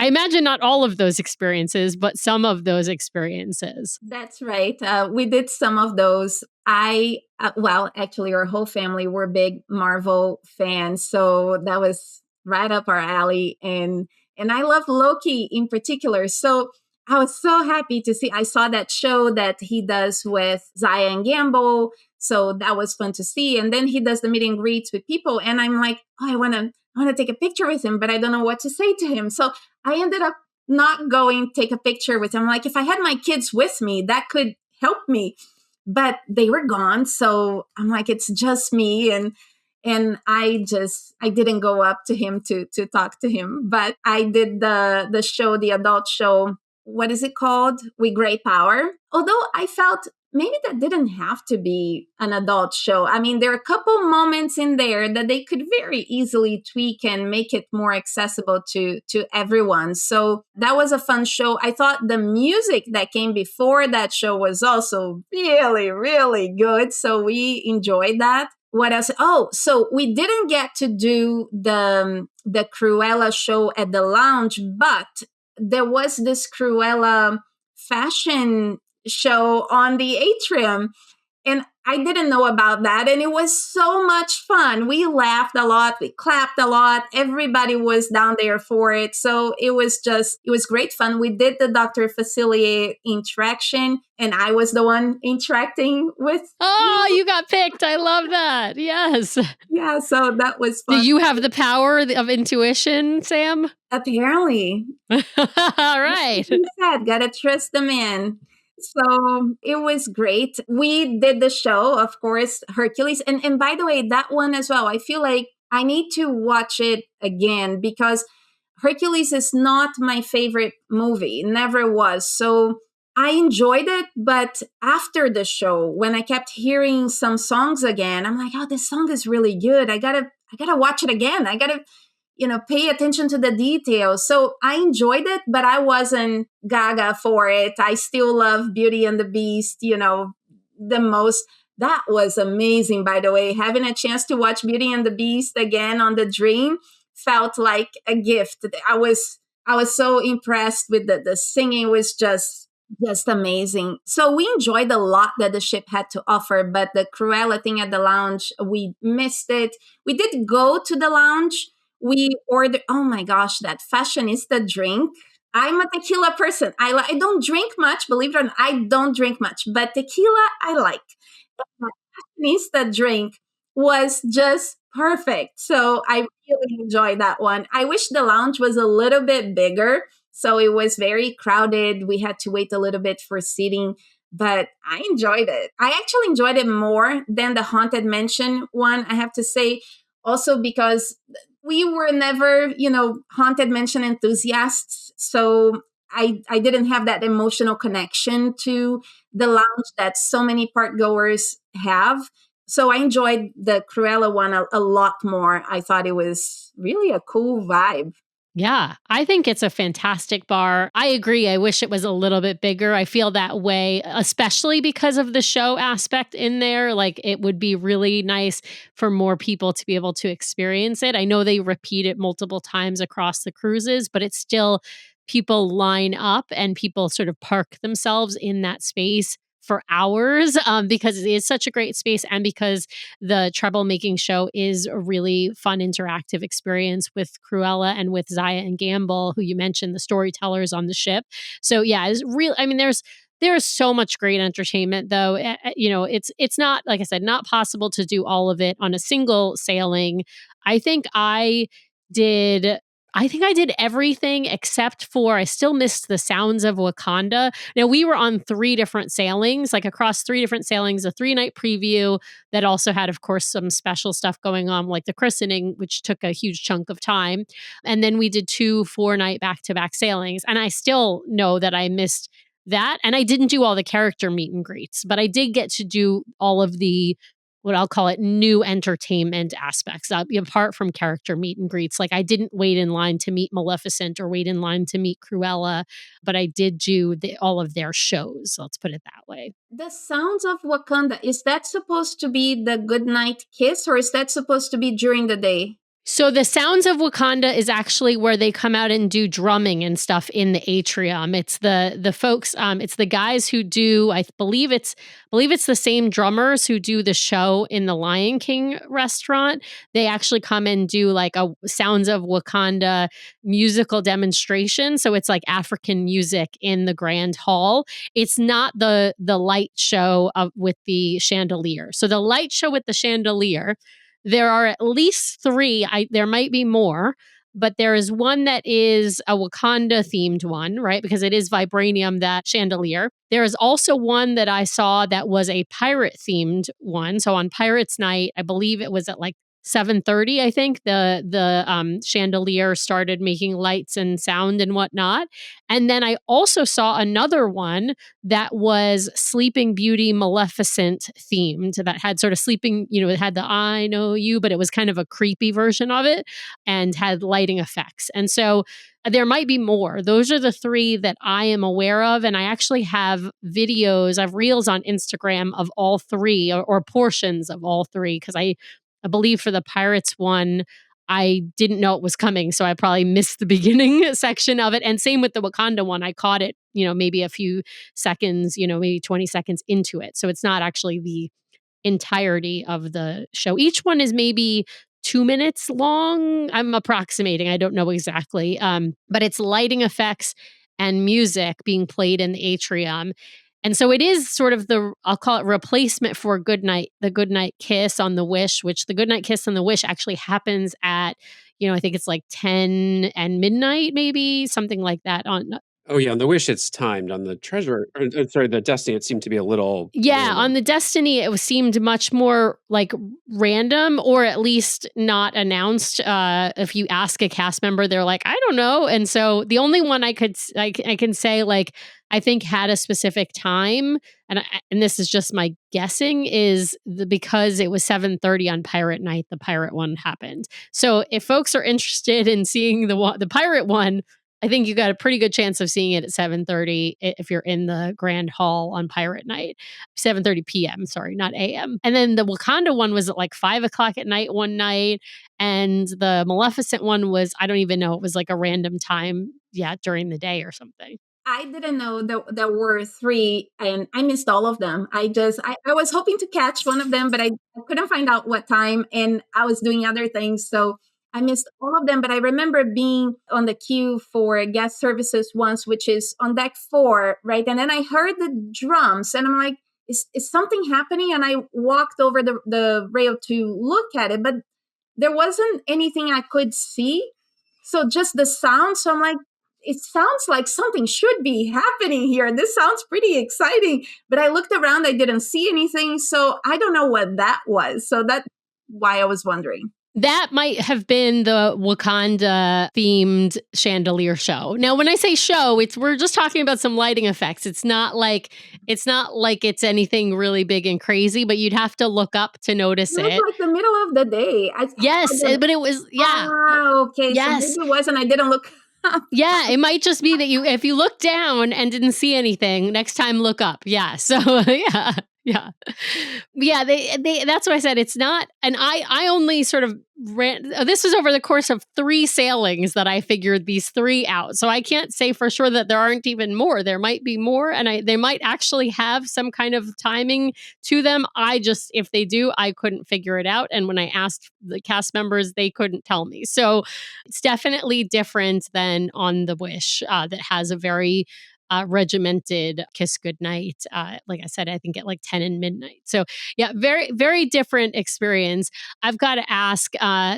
Speaker 2: I imagine not all of those experiences, but some of those experiences.
Speaker 3: That's right. We did some of those. Actually, our whole family were big Marvel fans, so that was right up our alley. And I love Loki in particular. So I was so happy to see. I saw that show that he does with Zaya and Gamble. So that was fun to see. And then he does the meet and greets with people, and I'm like, oh, I want to take a picture with him, but I don't know what to say to him. So I ended up not going take a picture with him. Like, if I had my kids with me, that could help me. But they were gone. So I'm like, it's just me. And I didn't go up to him to talk to him. But I did the show, the adult show. What is it called? With Great Power. Although I felt maybe that didn't have to be an adult show. I mean, there are a couple moments in there that they could very easily tweak and make it more accessible to everyone. So that was a fun show. I thought the music that came before that show was also really, really good. So we enjoyed that. What else? Oh, so we didn't get to do the Cruella show at the lounge, but there was this Cruella fashion show on the atrium, and I didn't know about that, and it was so much fun. We laughed a lot, we clapped a lot, everybody was down there for it. So it was great fun. We did the Dr. Facilier interaction, and I was the one interacting with
Speaker 2: you got picked. I love that. Yes.
Speaker 3: Yeah, so that was fun.
Speaker 2: Do you have the power of intuition, Sam?
Speaker 3: Apparently.
Speaker 2: All right.
Speaker 3: You said, gotta trust the man. So it was great. We did the show, of course, Hercules. And by the way, that one as well, I feel like I need to watch it again because Hercules is not my favorite movie. It never was. So I enjoyed it. But after the show, when I kept hearing some songs again, I'm like, oh, this song is really good. I gotta watch it again. I gotta pay attention to the details. So I enjoyed it, but I wasn't gaga for it. I still love Beauty and the Beast, the most. That was amazing, by the way. Having a chance to watch Beauty and the Beast again on the Dream felt like a gift. I was so impressed with the singing was just amazing. So we enjoyed a lot that the ship had to offer, but the Cruella thing at the lounge, we missed it. We did go to the lounge. We ordered, oh my gosh, that fashionista drink. I'm a tequila person. I don't drink much, believe it or not. I don't drink much, but tequila I like. That fashionista drink was just perfect. So I really enjoyed that one. I wish the lounge was a little bit bigger. So it was very crowded. We had to wait a little bit for seating, but I enjoyed it. I actually enjoyed it more than the Haunted Mansion one, I have to say. Also because we were never, Haunted Mansion enthusiasts. So I didn't have that emotional connection to the lounge that so many park goers have. So I enjoyed the Cruella one a lot more. I thought it was really a cool vibe.
Speaker 2: Yeah, I think it's a fantastic bar. I agree. I wish it was a little bit bigger. I feel that way, especially because of the show aspect in there. Like, it would be really nice for more people to be able to experience it. I know they repeat it multiple times across the cruises, but it's still people line up and people sort of park themselves in that space for hours because it is such a great space and because the troublemaking show is a really fun interactive experience with Cruella and with Zaya and Gamble, who you mentioned, the storytellers on the ship. So yeah, it's real. I mean, there's so much great entertainment though. It's not, like I said, not possible to do all of it on a single sailing. I think I did I think I did everything except for I still missed the Sounds of Wakanda. Now, we were on 3 different sailings, like across 3 different sailings, a 3-night preview that also had, of course, some special stuff going on, like the christening, which took a huge chunk of time. And then we did 2 4-night back-to-back sailings. And I still know that I missed that. And I didn't do all the character meet and greets, but I did get to do all of the what I'll call it new entertainment aspects, apart from character meet and greets. Like I didn't wait in line to meet Maleficent or wait in line to meet Cruella, but I did do all of their shows. Let's put it that way.
Speaker 3: The Sounds of Wakanda, is that supposed to be the goodnight kiss or is that supposed to be during the day?
Speaker 2: So the Sounds of Wakanda is actually where they come out and do drumming and stuff in the atrium. It's the folks, it's the guys who do, I believe it's the same drummers who do the show in the Lion King restaurant. They actually come and do like a Sounds of Wakanda musical demonstration. So it's like African music in the grand hall. It's not the light show with the chandelier. So the light show with the chandelier, there are at least 3. There might be more, but there is one that is a Wakanda themed one, right? Because it is vibranium, that chandelier. There is also one that I saw that was a pirate themed one. So on Pirates Night, I believe it was at like 7:30, I think the chandelier started making lights and sound and whatnot. And then I also saw another one that was Sleeping Beauty Maleficent themed, that had sort of sleeping, it had the I know you, but it was kind of a creepy version of it and had lighting effects. And so there might be more. Those are the 3 that I am aware of. And I actually have videos, I have reels on Instagram of all 3 or portions of all 3, because I believe for the Pirates one, I didn't know it was coming. So I probably missed the beginning section of it. And same with the Wakanda one. I caught it, maybe a few seconds, maybe 20 seconds into it. So it's not actually the entirety of the show. Each one is maybe 2 minutes long. I'm approximating. I don't know exactly. But it's lighting effects and music being played in the atrium. And so it is sort of I'll call it replacement for the Goodnight Kiss on the Wish, which the Goodnight Kiss on the Wish actually happens at, I think it's like 10 and midnight, maybe something like that on.
Speaker 1: Oh yeah, on the Wish it's timed. On the the Destiny, it seemed to be a little
Speaker 2: random.
Speaker 1: random.
Speaker 2: On the Destiny, it seemed much more like random, or at least not announced. If you ask a cast member, they're like, I don't know. And so the only one I can say, like, I think had a specific time, and this is just my guessing, is because it was 7:30 on Pirate Night, the pirate one happened. So if folks are interested in seeing the pirate one, I think you got a pretty good chance of seeing it at 7:30 if you're in the Grand Hall on Pirate Night. 7:30 p.m., sorry, not a.m. And then the Wakanda one was at like 5 o'clock at night one night. And the Maleficent one was, I don't even know, it was like a random time, during the day or something.
Speaker 3: I didn't know that there were 3, and I missed all of them. I was hoping to catch one of them, but I couldn't find out what time, and I was doing other things, so I missed all of them. But I remember being on the queue for guest services once, which is on deck 4, right? And then I heard the drums, and I'm like, is something happening? And I walked over the rail to look at it, but there wasn't anything I could see. So just the sound. So I'm like, it sounds like something should be happening here. This sounds pretty exciting. But I looked around, I didn't see anything. So I don't know what that was. So that's why I was wondering.
Speaker 2: That might have been the Wakanda themed chandelier show. Now, when I say show, we're just talking about some lighting effects. It's not like it's anything really big and crazy, but you'd have to look up to notice it.
Speaker 3: It was like the middle of the day.
Speaker 2: Yes, but it was, yeah.
Speaker 3: Okay.
Speaker 2: Yes.
Speaker 3: So maybe it wasn't. I didn't look.
Speaker 2: Yeah, it might just be that if you look down and didn't see anything, next time look up. Yeah. So yeah. That's what I said. It's not, and I only sort of this was over the course of 3 sailings that I figured these 3 out. So I can't say for sure that there aren't even more. There might be more, and they might actually have some kind of timing to them. If they do, I couldn't figure it out. And when I asked the cast members, they couldn't tell me. So it's definitely different than on the Wish, that has a very regimented kiss goodnight. Like I said, I think at like 10 and midnight. So yeah, very, very different experience. I've got to ask,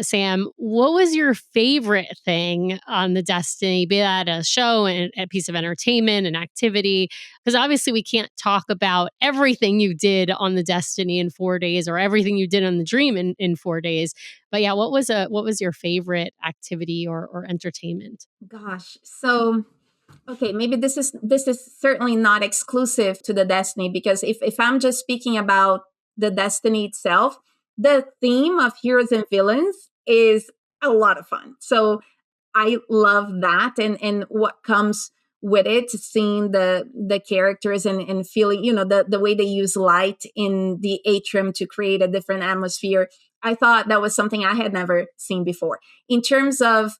Speaker 2: Sam, what was your favorite thing on the Destiny, be that a show, and a piece of entertainment, an activity? Because obviously we can't talk about everything you did on the Destiny in 4 days or everything you did on the Dream in 4 days. But yeah, what was your favorite activity or entertainment?
Speaker 3: Gosh. So, okay, maybe this is certainly not exclusive to the Destiny, because if I'm just speaking about the Destiny itself, the theme of heroes and villains is a lot of fun. So I love that, and what comes with it, seeing the characters and feeling, the way they use light in the atrium to create a different atmosphere. I thought that was something I had never seen before. In terms of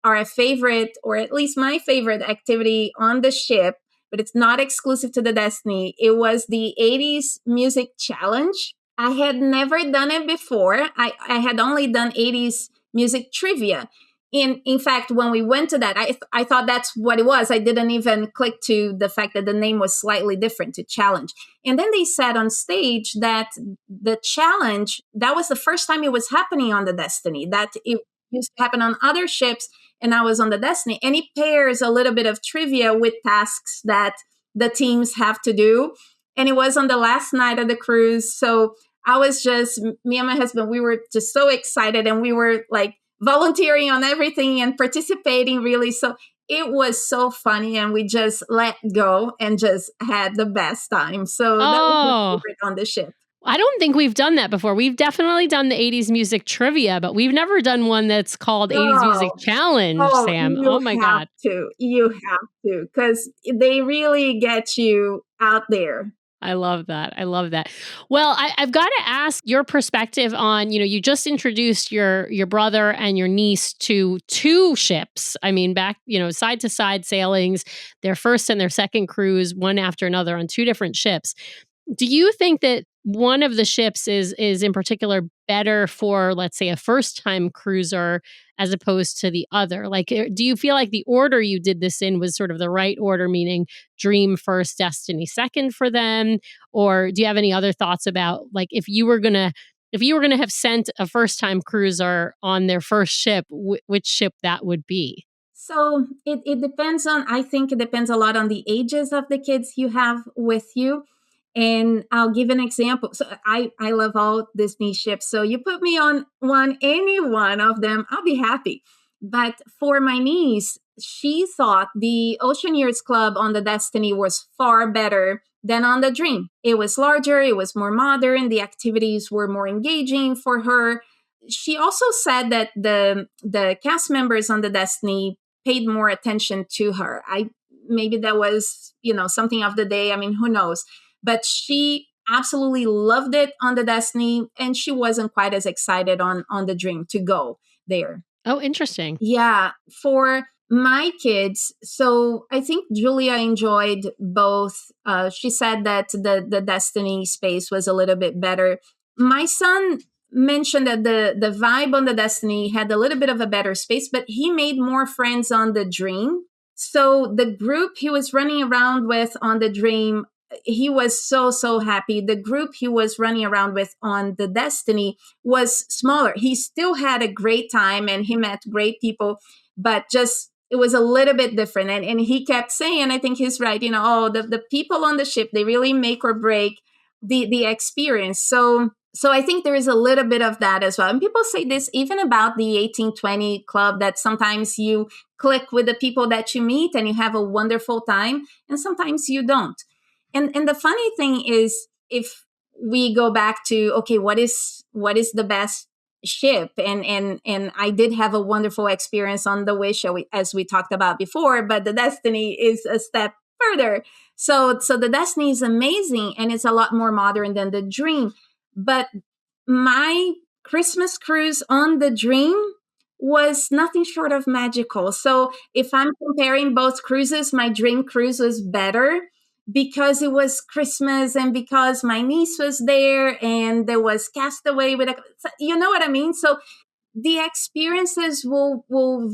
Speaker 3: our favorite, or at least my favorite activity on the ship, but it's not exclusive to the Destiny, it was the 80s music challenge. I had never done it before. I had only done 80s music trivia. In fact, when we went to that, I thought that's what it was. I didn't even click to the fact that the name was slightly different, to challenge. And then they said on stage that the challenge, that was the first time it was happening on the Destiny, that it used to happen on other ships, and I was on the Destiny. And it pairs a little bit of trivia with tasks that the teams have to do. And it was on the last night of the cruise. So I was just, me and my husband, we were just so excited, and we were like volunteering on everything and participating, really. So it was so funny, and we just let go and just had the best time. So that was my favorite on the ship.
Speaker 2: I don't think we've done that before. We've definitely done the 80s music trivia, but we've never done one that's called 80s music challenge, Sam. Oh my God.
Speaker 3: You have to, because they really get you out there.
Speaker 2: I love that. I love that. Well, I've got to ask your perspective on, you just introduced your brother and your niece to 2 ships. I mean, back, side to side sailings, their first and their second cruise, one after another on 2 different ships. Do you think that one of the ships is in particular better for, let's say, a first-time cruiser as opposed to the other? Like, do you feel like the order you did this in was sort of the right order, meaning Dream first, Destiny second for them? Or do you have any other thoughts about, like, if you were gonna have sent a first-time cruiser on their first ship, which ship that would be?
Speaker 3: So it depends on, I think it depends a lot on the ages of the kids you have with you. And I'll give an example. So I love all Disney ships. So you put me on any one of them, I'll be happy. But for my niece, she thought the Oceaneers Club on the Destiny was far better than on the Dream. It was larger, it was more modern, the activities were more engaging for her. She also said that the cast members on the Destiny paid more attention to her. Maybe that was, something of the day. I mean, who knows? But she absolutely loved it on the Destiny, and she wasn't quite as excited on the Dream to go there.
Speaker 2: Oh, interesting.
Speaker 3: Yeah. For my kids, so I think Julia enjoyed both. She said that the Destiny space was a little bit better. My son mentioned that the vibe on the Destiny had a little bit of a better space, but he made more friends on the Dream. So the group he was running around with on the Dream, he was so happy. The group he was running around with on the Destiny was smaller. He still had a great time, and he met great people, but just it was a little bit different. And he kept saying, I think he's right, the people on the ship, they really make or break the experience. So I think there is a little bit of that as well. And people say this even about the 1820 club, that sometimes you click with the people that you meet and you have a wonderful time, and sometimes you don't. And the funny thing is, if we go back to, okay, what is the best ship? And I did have a wonderful experience on the Wish, as we talked about before, but the Destiny is a step further. So the Destiny is amazing, and it's a lot more modern than the Dream. But my Christmas cruise on the Dream was nothing short of magical. So if I'm comparing both cruises, my Dream cruise was better, because it was Christmas and because my niece was there and there was Castaway you know what I mean? So the experiences will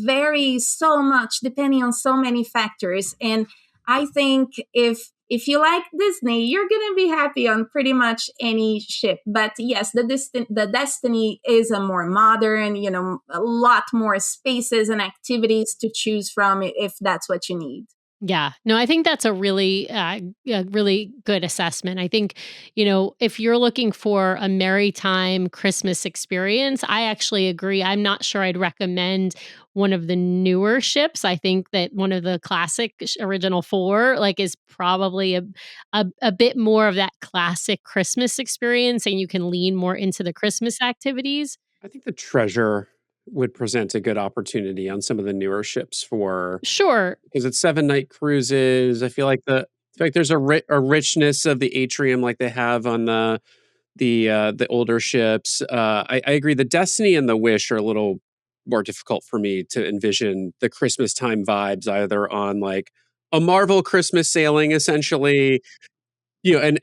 Speaker 3: vary so much depending on so many factors. And I think if you like Disney, you're gonna be happy on pretty much any ship. But yes, the Destiny is a more modern, a lot more spaces and activities to choose from if that's what you need.
Speaker 2: Yeah. No, I think that's a really good assessment. I think, if you're looking for a merry time Christmas experience, I actually agree. I'm not sure I'd recommend one of the newer ships. I think that one of the classic original four, like, is probably a bit more of that classic Christmas experience, and you can lean more into the Christmas activities.
Speaker 1: I think the Treasure would present a good opportunity on some of the newer ships for
Speaker 2: Sure.
Speaker 1: because it's 7-night cruises. I feel like there's a richness of the atrium like they have on the older ships. I agree. The Destiny and the Wish are a little more difficult for me to envision the Christmas time vibes either on like a Marvel Christmas sailing essentially. And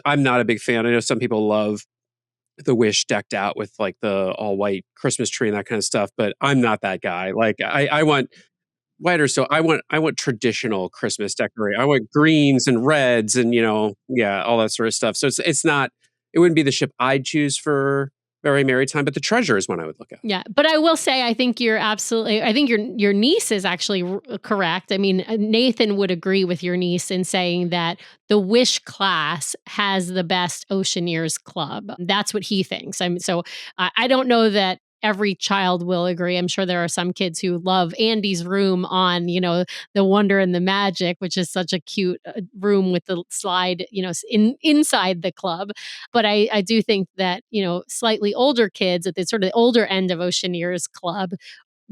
Speaker 1: I'm not a big fan. I know some people love the Wish decked out with like the all white Christmas tree and that kind of stuff, but I'm not that guy. Like I want whiter, so I want traditional Christmas decoration. I want greens and reds and yeah, all that sort of stuff. So it's not it wouldn't be the ship I'd choose for Very Merry Time, but the Treasure is one I would look at.
Speaker 2: Yeah, but I will say I think your niece is actually correct. I mean, Nathan would agree with your niece in saying that the Wish class has the best Oceaneers club. That's what he thinks. I don't know that every child will agree. I'm sure there are some kids who love Andy's room on, the Wonder and the Magic, which is such a cute room with the slide, inside the club. But I do think that, slightly older kids at the sort of the older end of Oceaneers Club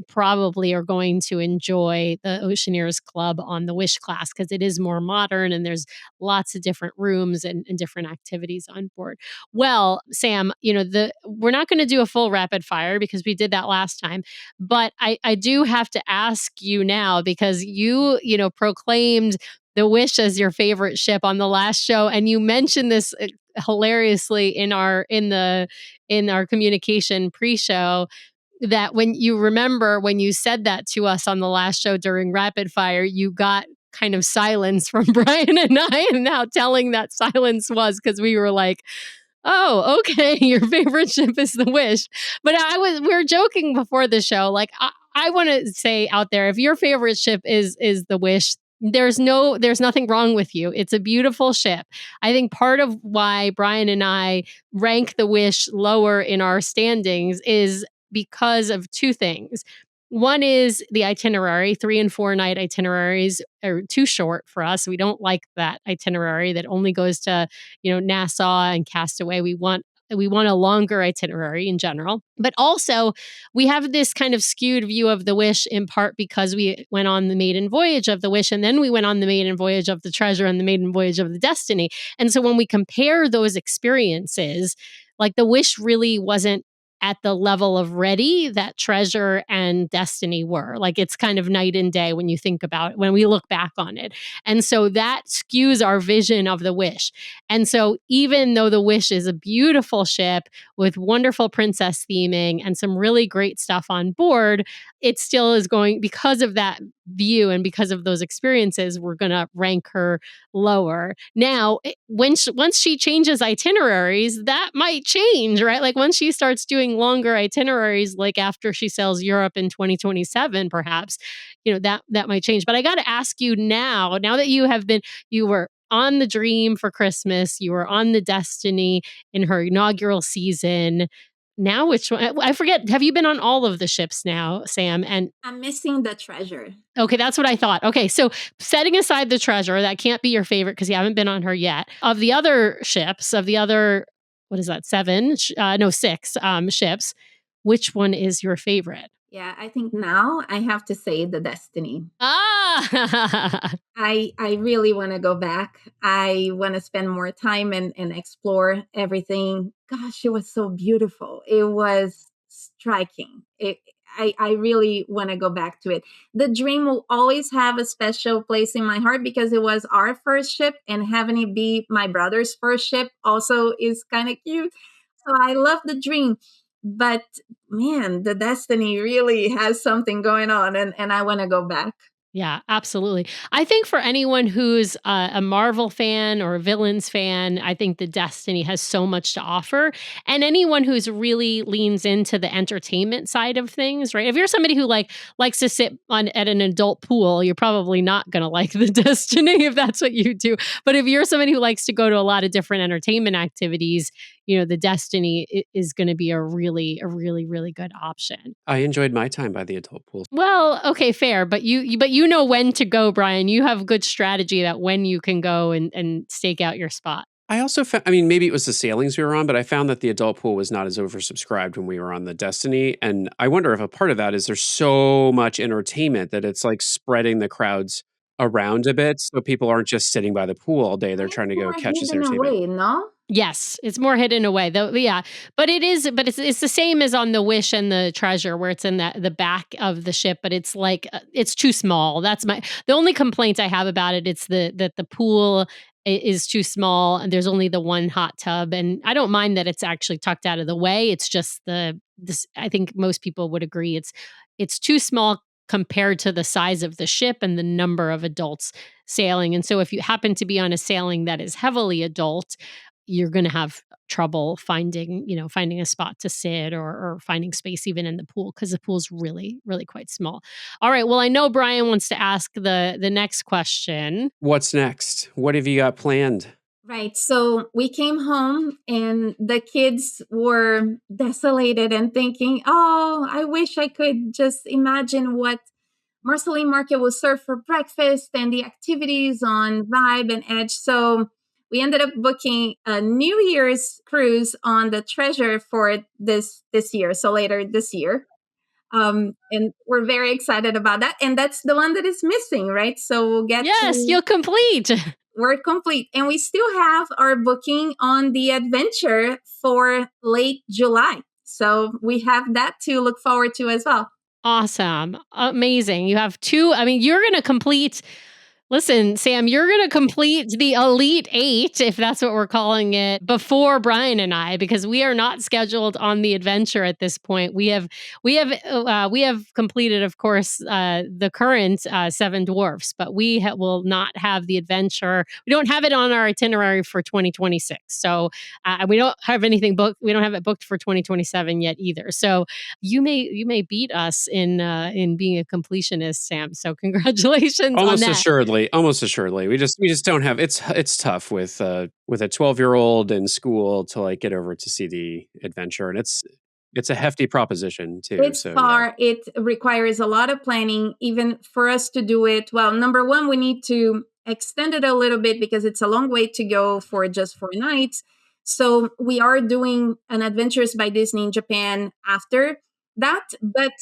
Speaker 2: probably are going to enjoy the Oceaneers Club on the Wish class because it is more modern and there's lots of different rooms and different activities on board. Well, Sam, we're not going to do a full rapid fire because we did that last time, but I do have to ask you now because you proclaimed the Wish as your favorite ship on the last show, and you mentioned this hilariously in our communication pre-show that when you said that to us on the last show during rapid fire, you got kind of silence from Brian and I, and how telling that silence was because we were like, oh, okay, your favorite ship is the Wish. But we were joking before the show. Like, I want to say out there, if your favorite ship is the Wish, there's nothing wrong with you. It's a beautiful ship. I think part of why Brian and I rank the Wish lower in our standings is because of two things. One is the itinerary. 3 and 4 night itineraries are too short for us. We don't like that itinerary that only goes to, Nassau and Castaway. We want a longer itinerary in general. But also, we have this kind of skewed view of the Wish in part because we went on the maiden voyage of the Wish, and then we went on the maiden voyage of the Treasure and the maiden voyage of the Destiny. And so when we compare those experiences, like the Wish really wasn't at the level of ready that Treasure and Destiny were. Like, it's kind of night and day when you think about it, when we look back on it. And so that skews our vision of the Wish. And so even though the Wish is a beautiful ship with wonderful princess theming and some really great stuff on board, it still is going, because of that view and because of those experiences, we're going to rank her lower. Now, once she changes itineraries, that might change, right? Like once she starts doing longer itineraries, like after she sails Europe in 2027, perhaps, that might change. But I got to ask you now that you were on the Dream for Christmas, you were on the Destiny in her inaugural season. Now, which one? I forget. Have you been on all of the ships now, Sam? And
Speaker 3: I'm missing the Treasure.
Speaker 2: okay, that's what I thought. Okay, so setting aside the Treasure, that can't be your favorite because you haven't been on her yet. Of the other ships, what is that, 6 ships, which one is your favorite?
Speaker 3: Yeah, I think now I have to say the Destiny.
Speaker 2: Ah,
Speaker 3: I really want to go back. I want to spend more time and explore everything. Gosh, it was so beautiful. It was striking. I really want to go back to it. The Dream will always have a special place in my heart because it was our first ship, and having it be my brother's first ship also is kind of cute. So I love the Dream. But man, the Destiny really has something going on, and I want to go back.
Speaker 2: Yeah, absolutely. I think for anyone who's a Marvel fan or a Villains fan, I think the Destiny has so much to offer. And anyone who's really leans into the entertainment side of things, right? If you're somebody who likes to sit on at an adult pool, you're probably not going to like the Destiny if that's what you do. But if you're somebody who likes to go to a lot of different entertainment activities, the Destiny is going to be a really, really good option.
Speaker 1: I enjoyed my time by the adult pool.
Speaker 2: Well, okay, fair, but you know when to go, Brian. You have good strategy about when you can go and stake out your spot.
Speaker 1: I also found, I mean, maybe it was the sailings we were on, but I found that the adult pool was not as oversubscribed when we were on the Destiny. And I wonder if a part of that is there's so much entertainment that it's like spreading the crowds around a bit. So people aren't just sitting by the pool all day. They're
Speaker 3: It's
Speaker 1: trying to go
Speaker 3: more
Speaker 1: catch this
Speaker 3: hidden
Speaker 1: entertainment.
Speaker 3: away, no?
Speaker 2: Yes, it's more hidden away though. Yeah, but it's the same as on the Wish and the Treasure, where it's in the back of the ship, but it's like it's too small. That's the only complaint I have about it. It's that the pool is too small and there's only the one hot tub, and I don't mind that it's actually tucked out of the way. It's just this. I think most people would agree it's too small compared to the size of the ship and the number of adults sailing. And so if you happen to be on a sailing that is heavily adult, you're going to have trouble finding a spot to sit or finding space even in the pool, because the pool's really, really quite small. All right. Well, I know Brian wants to ask the next question.
Speaker 1: What's next? What have you got planned?
Speaker 3: Right. So we came home and the kids were desolated and thinking, oh, I wish I could just imagine what Marceline Market will serve for breakfast and the activities on Vibe and Edge. So we ended up booking a New Year's cruise on the Treasure for this year. So later this year. And we're very excited about that. And that's the one that is missing, right? So we'll get
Speaker 2: you'll complete.
Speaker 3: We're complete. And we still have our booking on the Adventure for late July. So we have that to look forward to as well.
Speaker 2: Awesome. Amazing. You have two. I mean, you're going to complete. Listen, Sam, you're going to complete the Elite Eight, if that's what we're calling it, before Brian and I, because we are not scheduled on the Adventure at this point. We have completed, of course, the current Seven Dwarfs, but we will not have the Adventure. We don't have it on our itinerary for 2026, so we don't have anything booked. We don't have it booked for 2027 yet either. So you may beat us in being a completionist, Sam. So congratulations on that.
Speaker 1: Almost assuredly. We just don't have it's tough with a 12-year-old in school to like get over to see the Adventure, and it's a hefty proposition too.
Speaker 3: It's far. Yeah. It requires a lot of planning even for us to do it. Well, number one, we need to extend it a little bit because it's a long way to go for just 4 nights. So we are doing an Adventures by Disney in Japan after that, but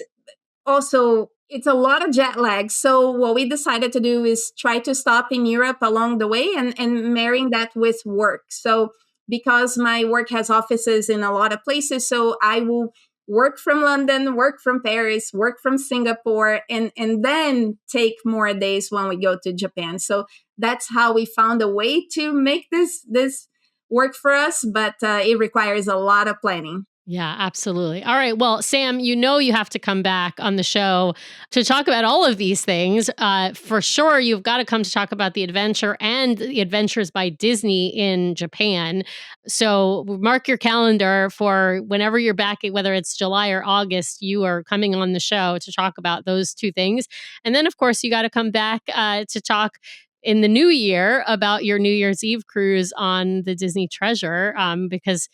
Speaker 3: also it's a lot of jet lag. So what we decided to do is try to stop in Europe along the way and marrying that with work. So because my work has offices in a lot of places, so I will work from London, work from Paris, work from Singapore, and then take more days when we go to Japan. So that's how we found a way to make this work for us, but it requires a lot of planning.
Speaker 2: Yeah, absolutely. All right. Well, Sam, you have to come back on the show to talk about all of these things. For sure, you've got to come to talk about the Adventure and the Adventures by Disney in Japan. So mark your calendar for whenever you're back, whether it's July or August, you are coming on the show to talk about those two things. And then, of course, you got to come back to talk in the new year about your New Year's Eve cruise on the Disney Treasure, because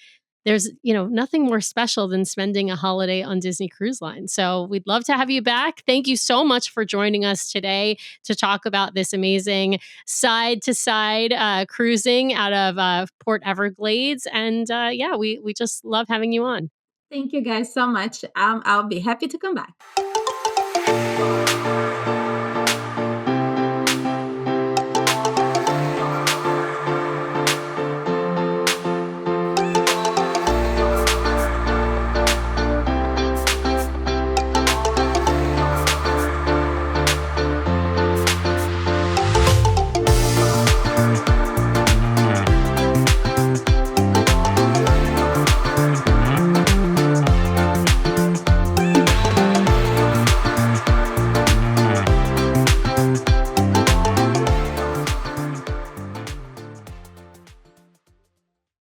Speaker 2: there's, nothing more special than spending a holiday on Disney Cruise Line. So we'd love to have you back. Thank you so much for joining us today to talk about this amazing side-to-side cruising out of Port Everglades. And we just love having you on.
Speaker 3: Thank you guys so much. I'll be happy to come back.